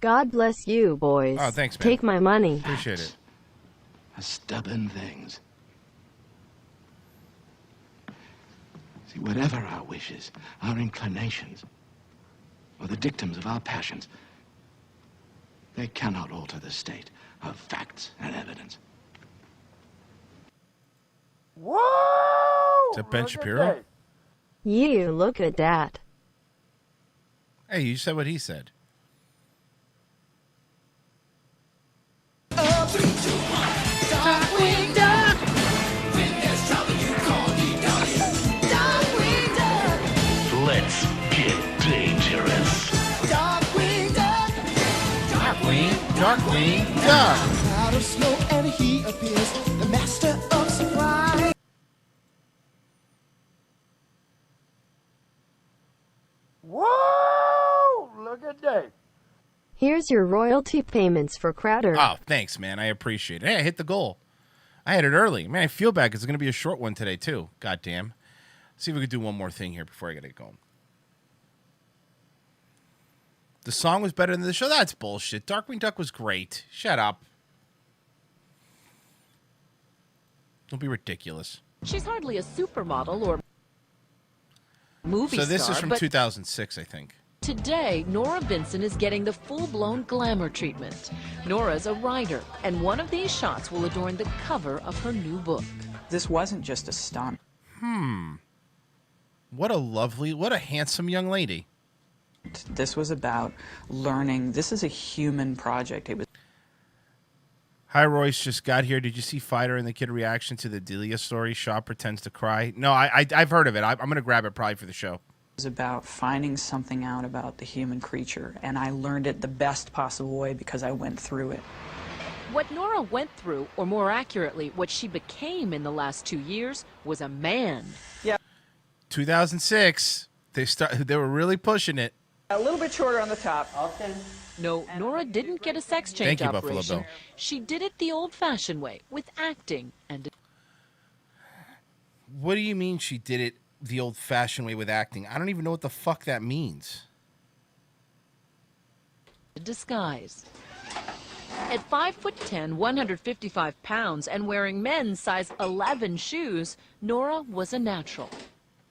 God bless you, boys. Oh, thanks, man. Take my money. Appreciate it. Stubborn things. See, whatever our wishes, our inclinations, or the dictums of our passions, they cannot alter the state of facts and evidence. Whoa! Is that Ben Shapiro? You look at that. Hey, you said what he said. Darkwing Duck. When there's trouble, you call me Darkwing Duck. Let's get dangerous. Darkwing Duck. Darkwing Duck. Out of smoke and he appears, the master of surprise. Whoa! Look at that. Here's your royalty payments for Crowder. Oh, thanks, man. I appreciate it. Hey, I hit the goal. I had it early. Man, I feel bad because it's going to be a short one today, too. Goddamn. See if we can do one more thing here before I get it going. The song was better than the show? That's bullshit. Darkwing Duck was great. Shut up. Don't be ridiculous. She's hardly a supermodel or movie So star. this is from but 2006, I think. today, Nora Vinson is getting the full-blown glamour treatment. Nora's a writer, and one of these shots will adorn the cover of her new book. This wasn't just a stunt. What a handsome young lady. This was about learning. This is a human project. It was. Hi, Royce. Just got here. Did you see Fighter and the Kid reaction to the Delia story? Shaw pretends to cry. No, I've heard of it. I'm going to grab it probably for the show. It was about finding something out about the human creature, and I learned it the best possible way because I went through it. What Nora went through, or more accurately, what she became in the last 2 years, was a man. Yeah. 2006. They were really pushing it. A little bit shorter on the top. Okay. No, Nora didn't get a sex change Thank you, Buffalo operation. Bill. She did it the old-fashioned way, with acting and What do you mean she did it the old-fashioned way with acting? I don't even know what the fuck that means. disguise. At 5'10", 155 pounds, and wearing men's size 11 shoes, Nora was a natural.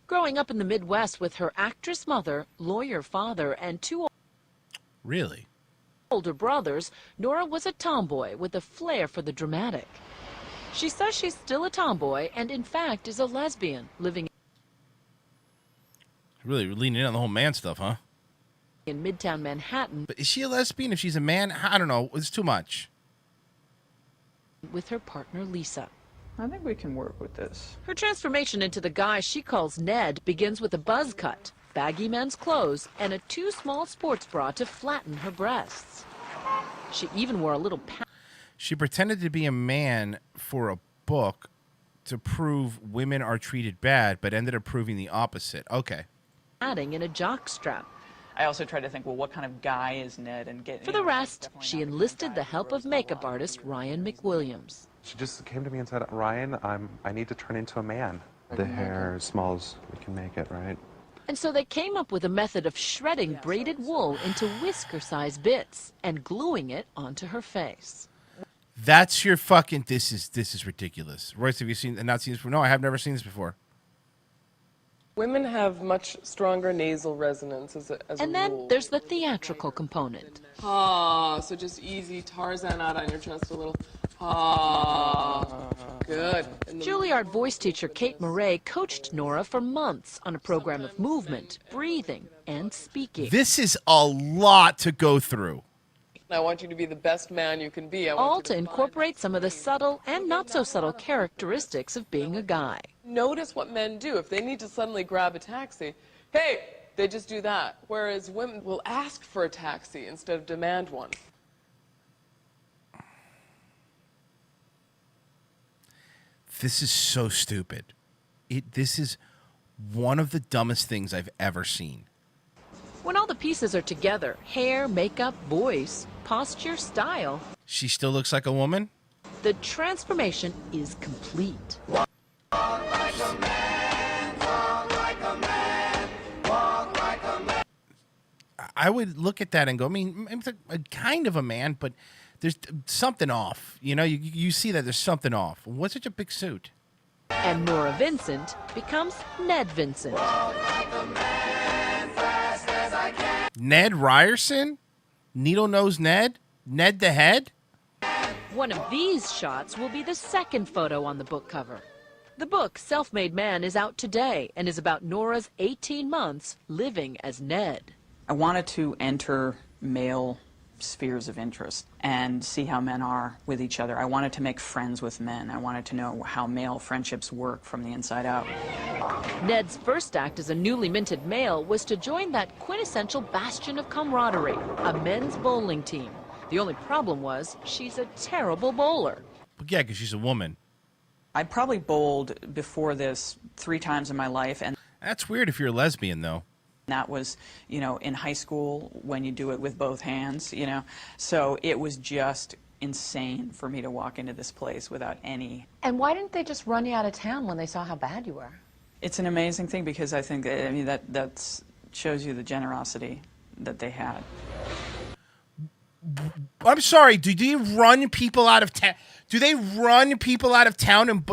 Growing up in the Midwest with her actress mother, lawyer father, and two Really? older brothers, Nora was a tomboy with a flair for the dramatic. She says she's still a tomboy and, in fact, is a lesbian living Really leaning in on the whole man stuff, huh? in Midtown Manhattan But is she a lesbian if she's a man? I don't know. It's too much. with her partner, Lisa. I think we can work with this. Her transformation into the guy she calls Ned begins with a buzz cut, baggy men's clothes, and a too small sports bra to flatten her breasts. She even wore a little She pretended to be a man for a book to prove women are treated bad, but ended up proving the opposite. Okay. padding in a jock strap. I also tried to think, well, what kind of guy is Ned? And get For the rest, she enlisted the help of makeup artist Ryan McWilliams. She just came to me and said, Ryan, I need to turn into a man. The hair as small as we can make it, right? And so they came up with a method of shredding braided wool into whisker-sized bits and gluing it onto her face. That's your fucking... This is ridiculous. Royce, have you not seen this before? No, I have never seen this before. Women have much stronger nasal resonance as a And then there's the theatrical component. Ah, so just easy Tarzan out on your chest a little. Ah, good. Juilliard voice teacher Kate Murray coached Nora for months on a program of movement, breathing, and speaking. This is a lot to go through. I want you to be the best man you can be. All to incorporate some of the subtle and not so subtle characteristics of being a guy. Notice what men do. If they need to suddenly grab a taxi, hey, they just do that. Whereas women will ask for a taxi instead of demand one. This is so stupid. This is one of the dumbest things I've ever seen. When all the pieces are together, hair, makeup, voice, posture, style, She still looks like a woman? the transformation is complete. I would look at that and go, I mean, it's a kind of a man, but there's something off. You know, you see that there's something off. What's such a big suit? And Nora Vincent becomes Ned Vincent. Ned Ryerson? Needle-nosed Ned? Ned the Head? One of these shots will be the second photo on the book cover. The book, Self-Made Man, is out today and is about Nora's 18 months living as Ned. I wanted to enter male spheres of interest and see how men are with each other. I wanted to make friends with men. I wanted to know how male friendships work from the inside out. Ned's first act as a newly minted male was to join that quintessential bastion of camaraderie, a men's bowling team. The only problem was she's a terrible bowler. But yeah, because she's a woman. I probably bowled before this 3 times in my life, and that's weird if you're a lesbian, though. That was, you know, in high school when you do it with both hands, you know. So it was just insane for me to walk into this place without any. And why didn't they just run you out of town when they saw how bad you were? It's an amazing thing because I think, I mean, that shows you the generosity that they had. I'm sorry, do they run people out of town? Do they run people out of town? And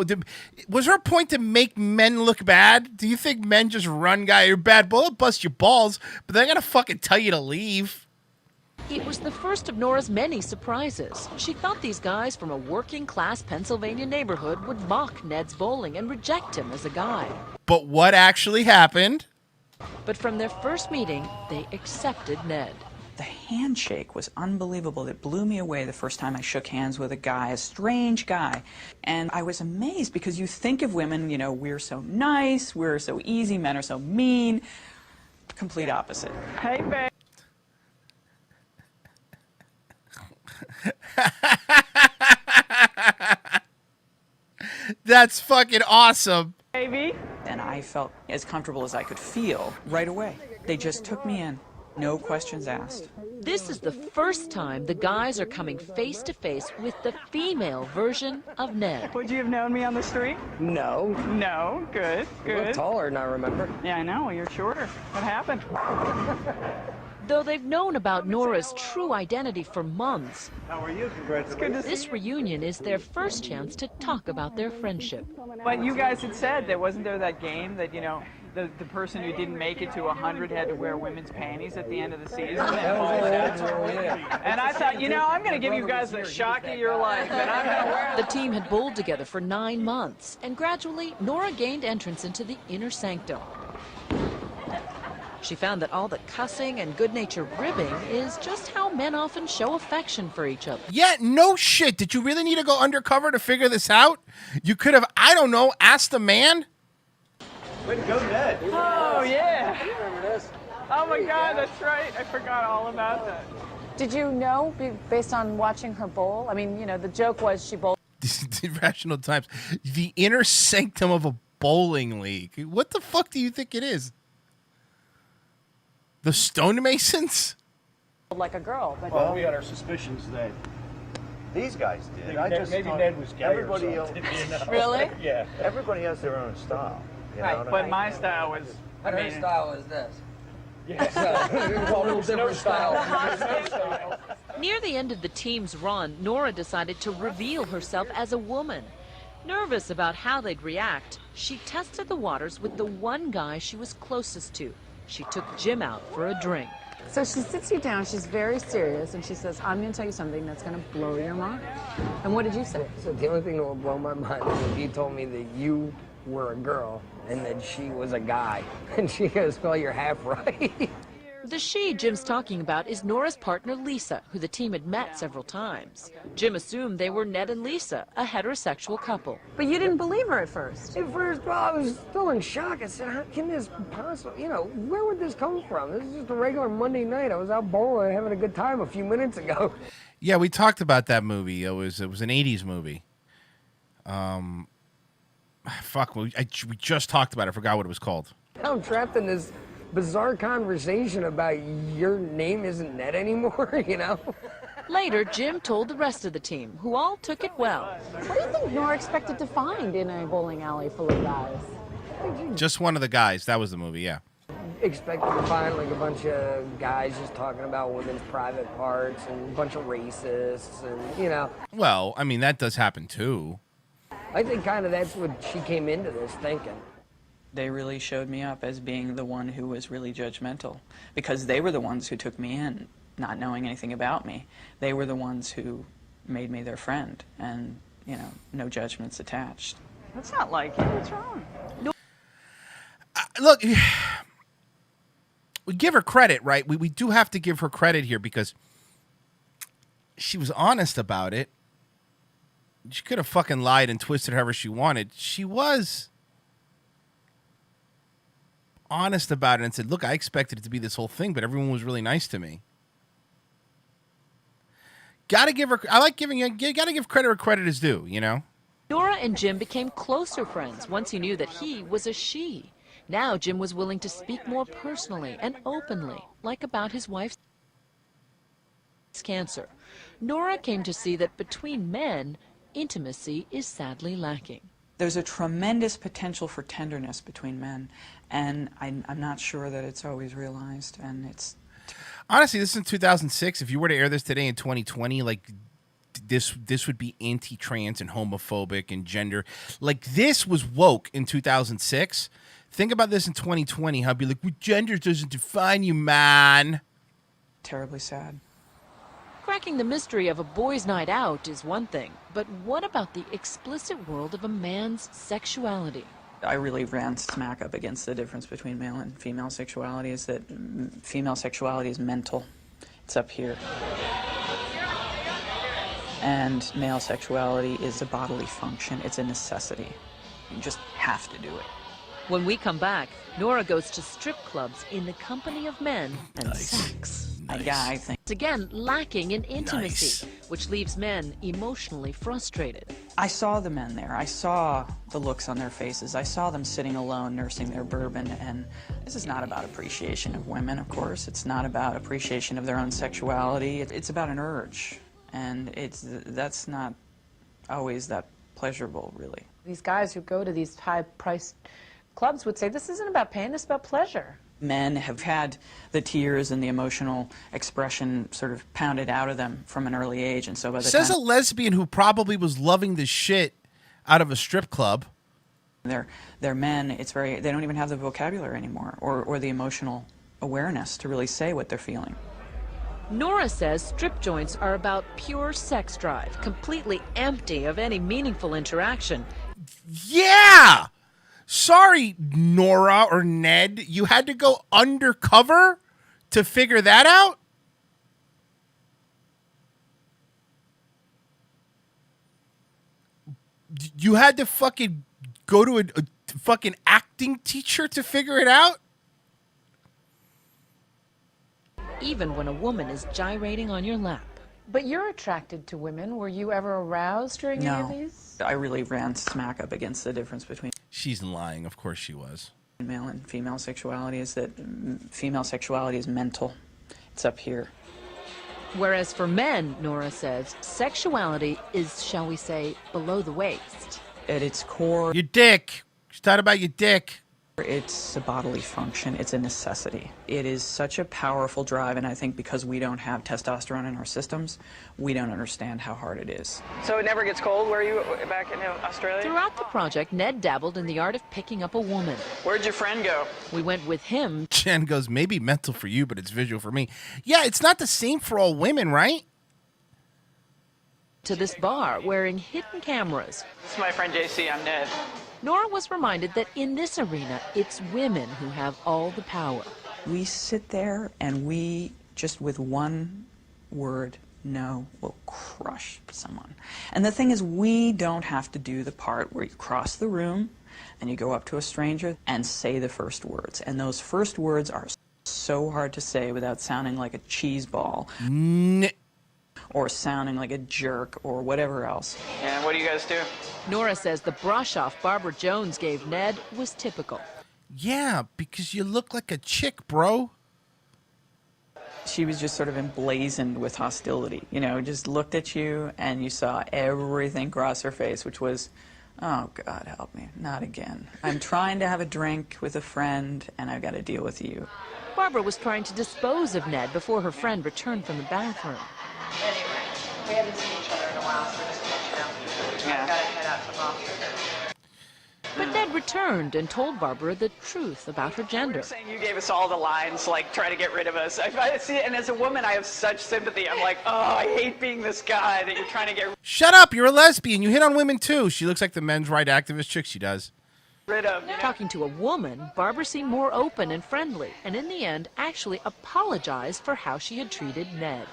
was there a point to make men look bad? Do you think men just run guy? You're bad, bullet bust your balls, but they're gonna fucking tell you to leave. It was the first of Nora's many surprises. She thought these guys from a working-class Pennsylvania neighborhood would mock Ned's bowling and reject him as a guy. But what actually happened? But from their first meeting, they accepted Ned. The handshake was unbelievable. It blew me away the first time I shook hands with a guy, a strange guy. And I was amazed because you think of women, you know, we're so nice, we're so easy, men are so mean. Complete opposite. Hey, babe. That's fucking awesome. Baby. And I felt as comfortable as I could feel right away. They just took me in. No questions asked. This is the first time the guys are coming face to face with the female version of Ned. Would you have known me on the street? No. No. Good. You look taller than I remember. Yeah, I know. You're shorter. What happened? Though they've known about Nora's true identity for months, How are you? Congratulations. this reunion is their first chance to talk about their friendship. But you guys had said that wasn't there that game that, you know, the person who didn't make it to 100 had to wear women's panties at the end of the season. And I thought, you know, I'm going to give you guys the shock of your life, and I'm going to wear The team had bowled together for 9 months, and gradually Nora gained entrance into the inner sanctum. She found that all the cussing and good-natured ribbing is just how men often show affection for each other. Yeah, no shit. Did you really need to go undercover to figure this out? You could have, I don't know, asked the man. Way to go, Ned. Oh, yeah. You remember this? Oh, my God, that's right. I forgot all about that. Did you know, based on watching her bowl? I mean, you know, the joke was she bowled. Irrational Times. The inner sanctum of a bowling league. What the fuck do you think it is? The stonemasons? Like a girl. But Well, we had our suspicions that these guys did. Maybe Ned was gay everybody or something. Really? Yeah. Everybody has their own style. You know what I But mean? my style was... Her style is this. Yeah. A little different style. Near the end of the team's run, Nora decided to reveal herself as a woman. Nervous about how they'd react, she tested the waters with the one guy she was closest to. She took Jim out for a drink. So she sits you down, she's very serious, and she says, I'm going to tell you something that's going to blow your mind. And what did you say? So the only thing that will blow my mind is if you told me that you were a girl and that she was a guy. And she goes, well, you're half right. The she Jim's talking about is Nora's partner Lisa, who the team had met several times. Jim assumed they were Ned and Lisa, a heterosexual couple. But you didn't believe her at first. At first, well, I was still in shock. I said, how can this possibly, where would this come from? This is just a regular Monday night. I was out bowling having a good time a few minutes ago. Yeah, we talked about that movie. It was an 80s movie. Fuck, we just talked about it. I forgot what it was called. I'm trapped in this bizarre conversation about your name isn't Ned anymore, Later, Jim told the rest of the team, who all took it well. What do you think Nora expected to find in a bowling alley full of guys? Just one of the guys. That was the movie, yeah. Expected to find like a bunch of guys just talking about women's private parts and a bunch of racists and, Well, I mean, that does happen too. I think kind of that's what she came into this thinking. They really showed me up as being the one who was really judgmental, because they were the ones who took me in, not knowing anything about me. They were the ones who made me their friend, and, no judgments attached. That's not like you. What's wrong? Look, we give her credit, right? We do have to give her credit here because she was honest about it. She could have fucking lied and twisted however she wanted. She was honest about it and said, look, I expected it to be this whole thing, but everyone was really nice to me. Gotta give her credit where credit is due, Nora and Jim became closer friends once he knew that he was a she. Now Jim was willing to speak more personally and openly, like about his wife's cancer. Nora came to see that between men, intimacy is sadly lacking. There's a tremendous potential for tenderness between men, and I'm not sure that it's always realized, and it's... Honestly, this is in 2006. If you were to air this today in 2020, like, this would be anti-trans and homophobic and gender. Like, this was woke in 2006. Think about this in 2020, how it'd be like, well, gender doesn't define you, man. Terribly sad. Cracking the mystery of a boys' night out is one thing, but what about the explicit world of a man's sexuality? I really ran smack up against the difference between male and female sexuality, is that female sexuality is mental. It's up here. And male sexuality is a bodily function. It's a necessity. You just have to do it. When we come back, Nora goes to strip clubs in the company of men and sex. A guy thing. It's again lacking in intimacy, which leaves men emotionally frustrated. I saw the men there. I saw the looks on their faces. I saw them sitting alone, nursing their bourbon, and this is not about appreciation of women, of course. It's not about appreciation of their own sexuality. It's about an urge, and that's not always that pleasurable, really. These guys who go to these high-priced clubs would say, this isn't about pain, it's about pleasure. Men have had the tears and the emotional expression sort of pounded out of them from an early age, and so by the Says time a lesbian who probably was loving the shit out of a strip club. they're men, they don't even have the vocabulary anymore or the emotional awareness to really say what they're feeling. Nora says strip joints are about pure sex drive, completely empty of any meaningful interaction. Yeah! Sorry, Nora or Ned, you had to go undercover to figure that out? You had to fucking go to a fucking acting teacher to figure it out? Even when a woman is gyrating on your lap. But you're attracted to women. Were you ever aroused during any of these? I really ran smack up against the difference between She's lying. Of course she was. male and female sexuality, is that female sexuality is mental. It's up here. Whereas for men, Nora says, sexuality is, shall we say, below the waist. At its core... Your dick. She's talking about your dick. It's a bodily function. It's a necessity. It is such a powerful drive, and I think because we don't have testosterone in our systems, we don't understand how hard it is. So it never gets cold where you back in Australia? Throughout the project, Ned dabbled in the art of picking up a woman. Where'd your friend go? We went with him. Jen goes, maybe mental for you, but it's visual for me. Yeah, it's not the same for all women, right? To this bar wearing hidden cameras. This is my friend JC. I'm Ned. Nora was reminded that in this arena, it's women who have all the power. We sit there and we just with one word, no, will crush someone. And the thing is, we don't have to do the part where you cross the room and you go up to a stranger and say the first words. And those first words are so hard to say without sounding like a cheese ball. Or sounding like a jerk or whatever else. And what do you guys do? Nora says the brush-off Barbara Jones gave Ned was typical. Yeah, because you look like a chick, bro. She was just sort of emblazoned with hostility, you know, just looked at you and you saw everything cross her face, which was, oh, God, help me, not again. I'm trying to have a drink with a friend and I've got to deal with you. Barbara was trying to dispose of Ned before her friend returned from the bathroom. Anyway, we haven't seen each other in a while, so just to let you know. Yeah. Gotta head out to the office. But Ned returned and told Barbara the truth about her gender. Saying you gave us all the lines, like, try to get rid of us. I see it, and as a woman, I have such sympathy. I'm like, oh, I hate being this guy that you're trying to get Shut up, you're a lesbian. You hit on women, too. She looks like the men's right activist chick she does. rid of. Talking to a woman, Barbara seemed more open and friendly, and in the end, actually apologized for how she had treated Ned.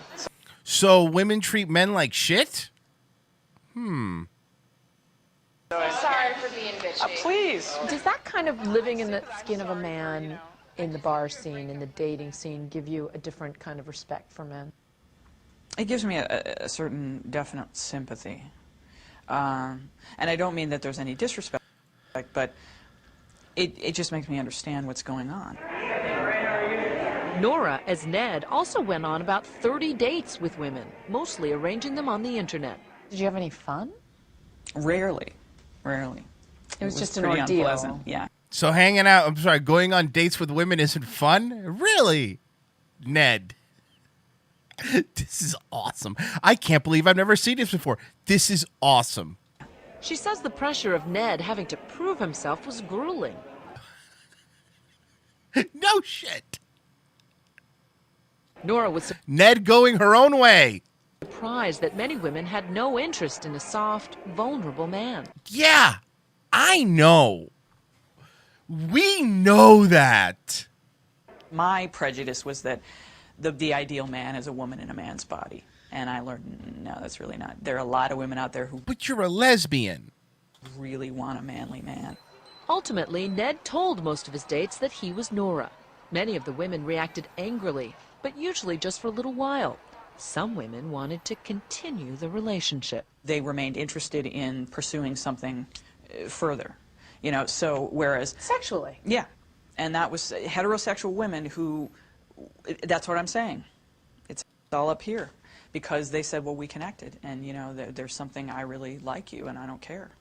So women treat men like shit? Sorry for being bitchy. Please. Does that kind of living in the skin of a man in the bar scene, in the dating scene, give you a different kind of respect for men? It gives me a certain definite sympathy. And I don't mean that there's any disrespect, but it just makes me understand what's going on. Nora, as Ned, also went on about 30 dates with women, mostly arranging them on the internet. Did you have any fun? Rarely. It was just an pretty ordeal. Unpleasant. Yeah. So going on dates with women isn't fun? Really? Ned. This is awesome. I can't believe I've never seen this before. This is awesome. She says the pressure of Ned having to prove himself was grueling. No shit. Nora was Ned going her own way. surprised that many women had no interest in a soft, vulnerable man. Yeah, I know. We know that. My prejudice was that the ideal man is a woman in a man's body. And I learned, no, that's really not. There are a lot of women out there who... But you're a lesbian. ...really want a manly man. Ultimately, Ned told most of his dates that he was Nora. Many of the women reacted angrily, but usually just for a little while. Some women wanted to continue the relationship. They remained interested in pursuing something further, you know, so whereas... Sexually. Yeah, and that was heterosexual women who, that's what I'm saying. It's all up here because they said, well, we connected and, you know, there's something I really like you and I don't care.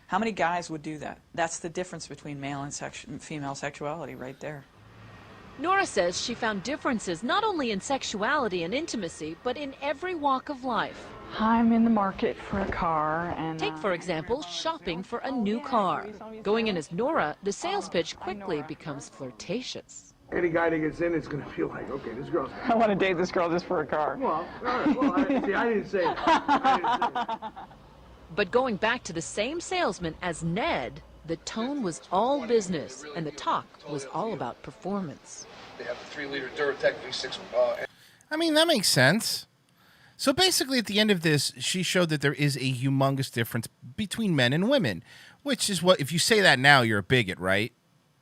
How many guys would do that? That's the difference between male and female sexuality right there. Nora says she found differences not only in sexuality and intimacy, but in every walk of life. I'm in the market for a car and... Take, for example, shopping for a new car. Going in as Nora, the sales pitch quickly becomes flirtatious. Any guy that gets in is going to feel like, okay, this girl's... I want to date this girl just for a car. Well, all right, well, I didn't say that. But going back to the same salesman as Ned, the tone was all business, and the talk was all about performance. They have the 3-liter Duratec V6. I mean, that makes sense. So basically, at the end of this, she showed that there is a humongous difference between men and women, which is what, if you say that now, you're a bigot, right?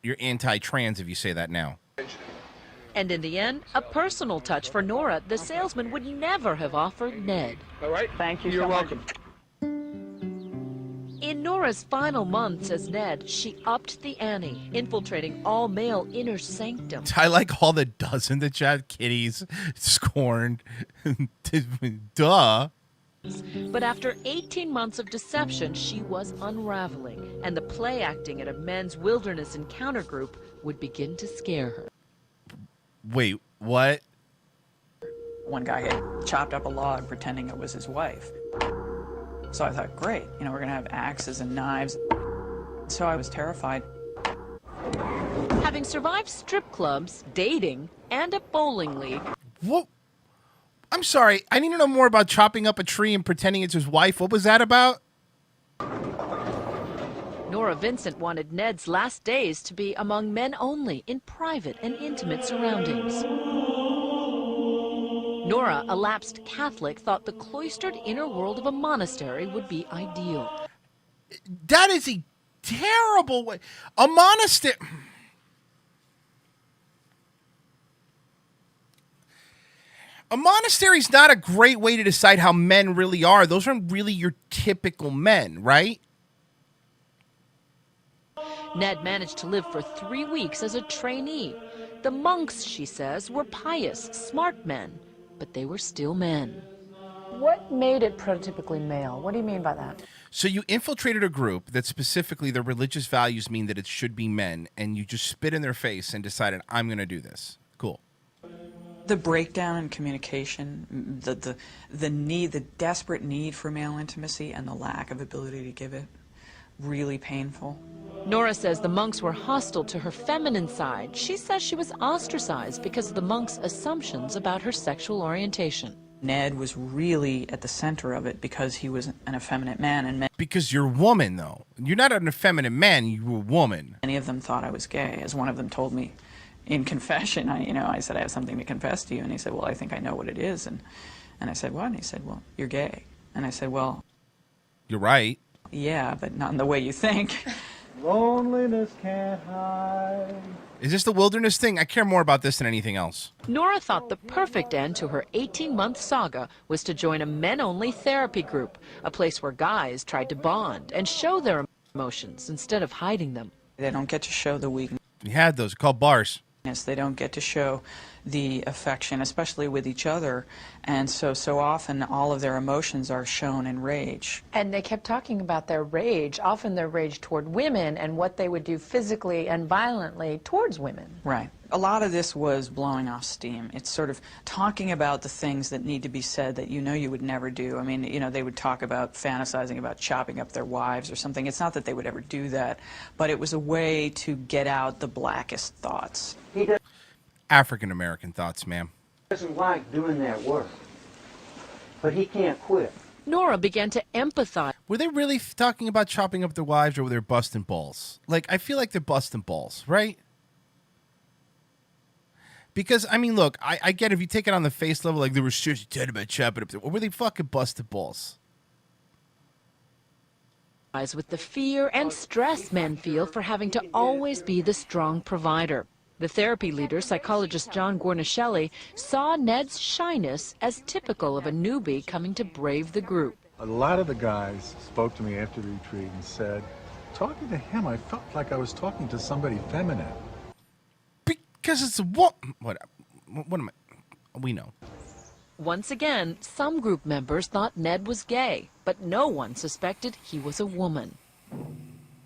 You're anti-trans if you say that now. And in the end, a personal touch for Nora the salesman would never have offered Ned. All right? Thank you You're so welcome. much. In Nora's final months as Ned, she upped the ante, infiltrating all male inner sanctum. I like all the does in the chat. Kitties, scorned. Duh. But after 18 months of deception, she was unraveling, and the play acting at a men's wilderness encounter group would begin to scare her. Wait, what? One guy had chopped up a log pretending it was his wife. So I thought, great, you know, we're going to have axes and knives. So I was terrified. Having survived strip clubs, dating, and a bowling league. What? I'm sorry. I need to know more about chopping up a tree and pretending it's his wife. What was that about? Nora Vincent wanted Ned's last days to be among men only, in private and intimate surroundings. Nora, a lapsed Catholic, thought the cloistered inner world of a monastery would be ideal. That is a terrible way. A monastery. A monastery is not a great way to decide how men really are. Those aren't really your typical men, right? Ned managed to live for 3 weeks as a trainee. The monks, she says, were pious, smart men, but they were still men. What made it prototypically male? What do you mean by that? So you infiltrated a group that specifically their religious values mean that it should be men, and you just spit in their face and decided, I'm going to do this. Cool. The breakdown in communication, the need, the desperate need for male intimacy and the lack of ability to give it, really painful. Nora says the monks were hostile to her feminine side. She says she was ostracized because of the monks' assumptions about her sexual orientation. Ned was really at the center of it because he was an effeminate man. And Because you're a woman, though. You're not an effeminate man, you're a woman. Many of them thought I was gay. As one of them told me in confession, I said, I have something to confess to you. And he said, well, I think I know what it is. And I said, what? And he said, well, you're gay. And I said, well... You're right. Yeah, but not in the way you think. Loneliness can't hide. Is this the wilderness thing? I care more about this than anything else. Nora thought the perfect end to her 18-month saga was to join a men-only therapy group, a place where guys tried to bond and show their emotions instead of hiding them. They don't get to show the weakness. You had those called bars. They don't get to show the affection, especially with each other, and so often all of their emotions are shown in rage. And they kept talking about their rage, often their rage toward women and what they would do physically and violently towards women. Right. A lot of this was blowing off steam. It's sort of talking about the things that need to be said that you know you would never do. I mean, you know, they would talk about fantasizing about chopping up their wives or something. It's not that they would ever do that, but it was a way to get out the blackest thoughts. African-American thoughts, ma'am. He doesn't like doing that work, but he can't quit. Nora began to empathize. Were they really talking about chopping up their wives, or were they busting balls? Like, I feel like they're busting balls, right? Because, I mean, look, I get if you take it on the face level, like they were seriously talking about chopping up, or were they fucking busted balls? With the fear and stress men feel for having to always be the strong provider. The therapy leader, psychologist John Gornishelli, saw Ned's shyness as typical of a newbie coming to brave the group. A lot of the guys spoke to me after the retreat and said, talking to him, I felt like I was talking to somebody feminine. Because it's a what am I? We know. Once again, some group members thought Ned was gay, but no one suspected he was a woman.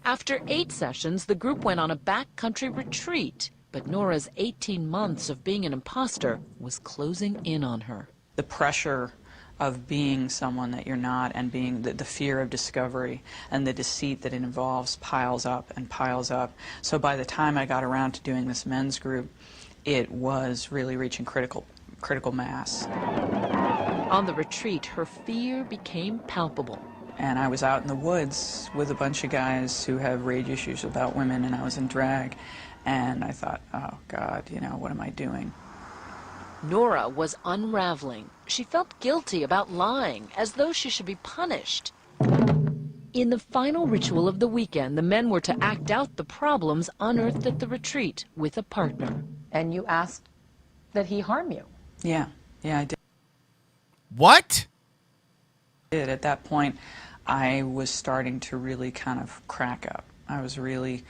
After 8 sessions, the group went on a backcountry retreat. But Nora's 18 months of being an imposter was closing in on her. The pressure of being someone that you're not and being the fear of discovery and the deceit that it involves piles up and piles up. So by the time I got around to doing this men's group, it was really reaching critical mass. On the retreat, her fear became palpable. And I was out in the woods with a bunch of guys who have rage issues about women, and I was in drag. And I thought, oh, God, you know, what am I doing? Nora was unraveling. She felt guilty about lying, as though she should be punished. In the final ritual of the weekend, the men were to act out the problems unearthed at the retreat with a partner. And you asked that he harm you. Yeah, I did. What? At that point, I was starting to really kind of crack up. I was really...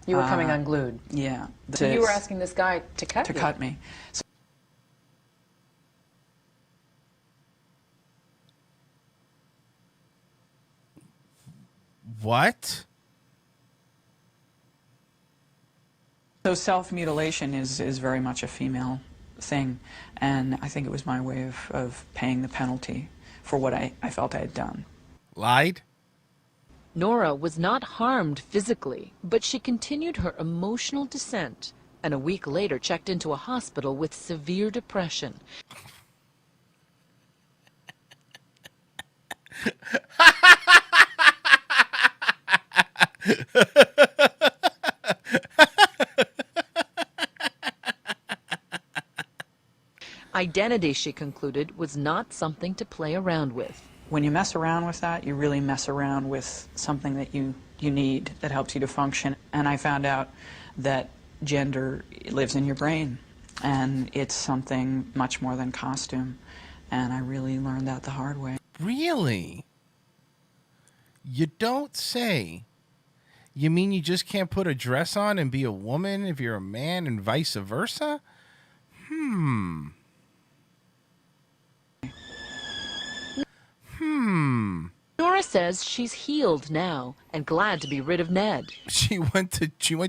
You were coming unglued. Yeah. So you were asking this guy to cut you? To cut me. What? So self-mutilation is very much a female thing, and I think it was my way of paying the penalty for what I felt I had done. Lied? Nora was not harmed physically, but she continued her emotional descent, and a week later checked into a hospital with severe depression. Identity, she concluded, was not something to play around with. When you mess around with that, you really mess around with something that you need that helps you to function. And I found out that gender lives in your brain, and it's something much more than costume. And I really learned that the hard way. Really? You don't say. You mean you just can't put a dress on and be a woman if you're a man and vice versa? Nora says she's healed now and glad to be rid of Ned. She went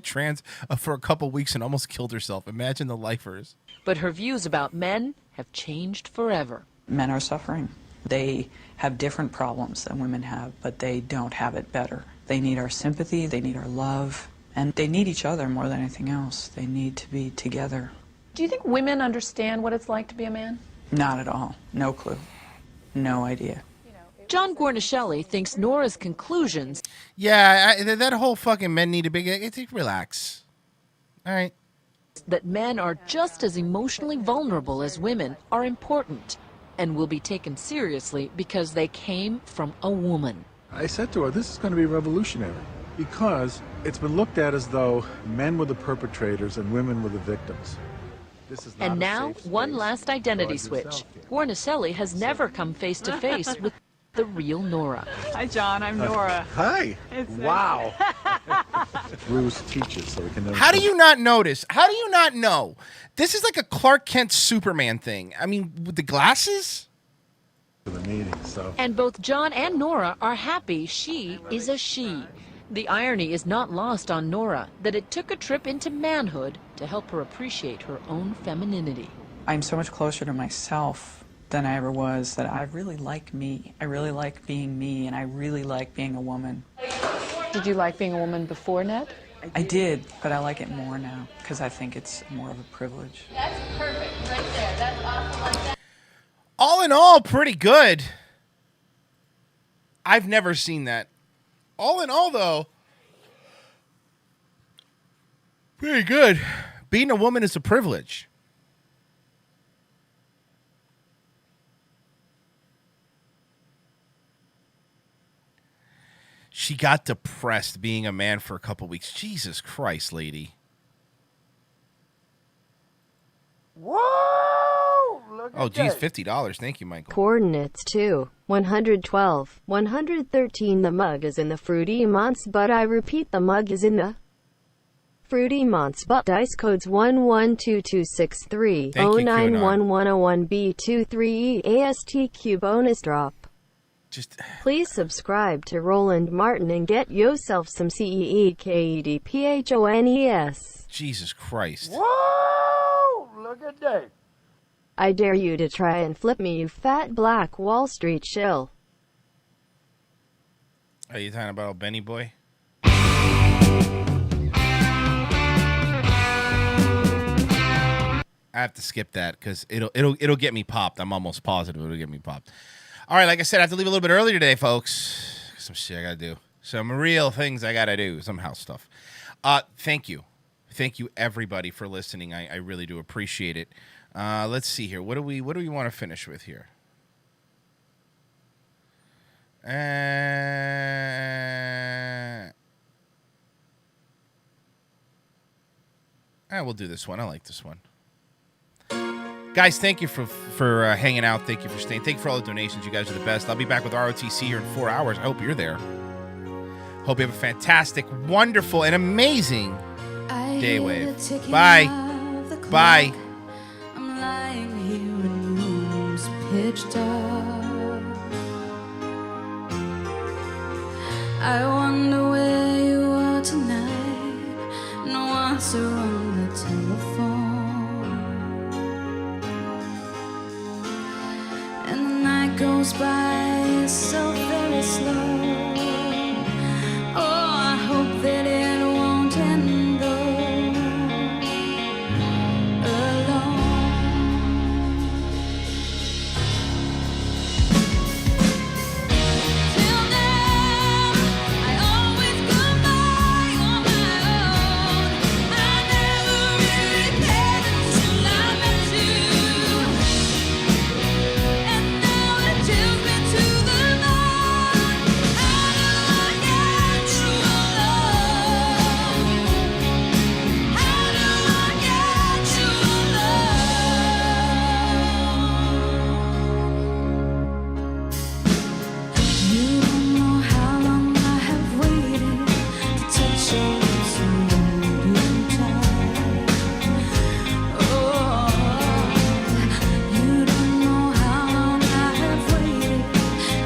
trans for a couple weeks and almost killed herself. Imagine the lifers. But her views about men have changed forever. Men are suffering. They have different problems than women have, but they don't have it better. They need our sympathy, they need our love, and they need each other more than anything else. They need to be together. Do you think women understand what it's like to be a man? Not at all. No clue. No idea. John Gornishelli thinks Nora's conclusions... Yeah, that whole fucking men need a big... Relax. All right. ...that men are just as emotionally vulnerable as women are important and will be taken seriously because they came from a woman. I said to her, this is going to be revolutionary because it's been looked at as though men were the perpetrators and women were the victims. This is not And now, one last identity switch. Gornishelli has never come face to face with the real Nora. Hi, John. I'm Nora. Hi. Wow. Bruce teaches, so we can never... How do you not notice? How do you not know? This is like a Clark Kent Superman thing. I mean, with the glasses? For the meeting, so... And both John and Nora are happy she is a she. The irony is not lost on Nora that it took a trip into manhood to help her appreciate her own femininity. I'm so much closer to myself than I ever was, that I really like me. I really like being me, and I really like being a woman. Did you like being a woman before Ned? I did, but I like it more now, because I think it's more of a privilege. That's perfect right there. That's awesome like that. All in all, pretty good. I've never seen that. All in all, though, pretty good. Being a woman is a privilege. She got depressed being a man for a couple weeks. Jesus Christ, lady. Whoa! Look at Oh, geez, that. $50. Thank you, Michael. Coordinates 2, 112, 113. The mug is in the Fruity Monts, but I repeat, the mug is in the Fruity Monts, but dice codes 112263 091101B23 ASTQ bonus drop. Please subscribe to Roland Martin and get yourself some CEEKEDPHONES. Jesus Christ. Whoa! Look at that. I dare you to try and flip me, you fat black Wall Street shill. Are you talking about old Benny Boy? I have to skip that because it'll get me popped. I'm almost positive it'll get me popped. All right, like I said, I have to leave a little bit early today, folks. Some shit I gotta do. Some real things I gotta do. Some house stuff. Thank you everybody for listening. I really do appreciate it. Let's see here. What do we want to finish with here? We'll do this one. I like this one. Guys, thank you for hanging out. Thank you for staying. Thank you for all the donations. You guys are the best. I'll be back with ROTC here in 4 hours. I hope you're there. Hope you have a fantastic, wonderful, and amazing day wave. Bye. Bye. I'm lying here in rooms pitch dark. I wonder where you are tonight. No answer on the telephone, and the night goes by so very slow. Oh, I hope that it won't end though alone. Till now, I always come by on my own. I never really cared until I met you, and now it chills me to the bone. How do I get you alone? How do I get you alone? You don't know how long I have waited to touch your lips and hold you tight. Oh, you don't know how long I have waited,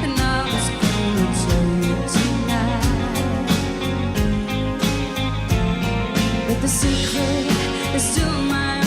and I was gonna tell you tonight, but the secret is still mine.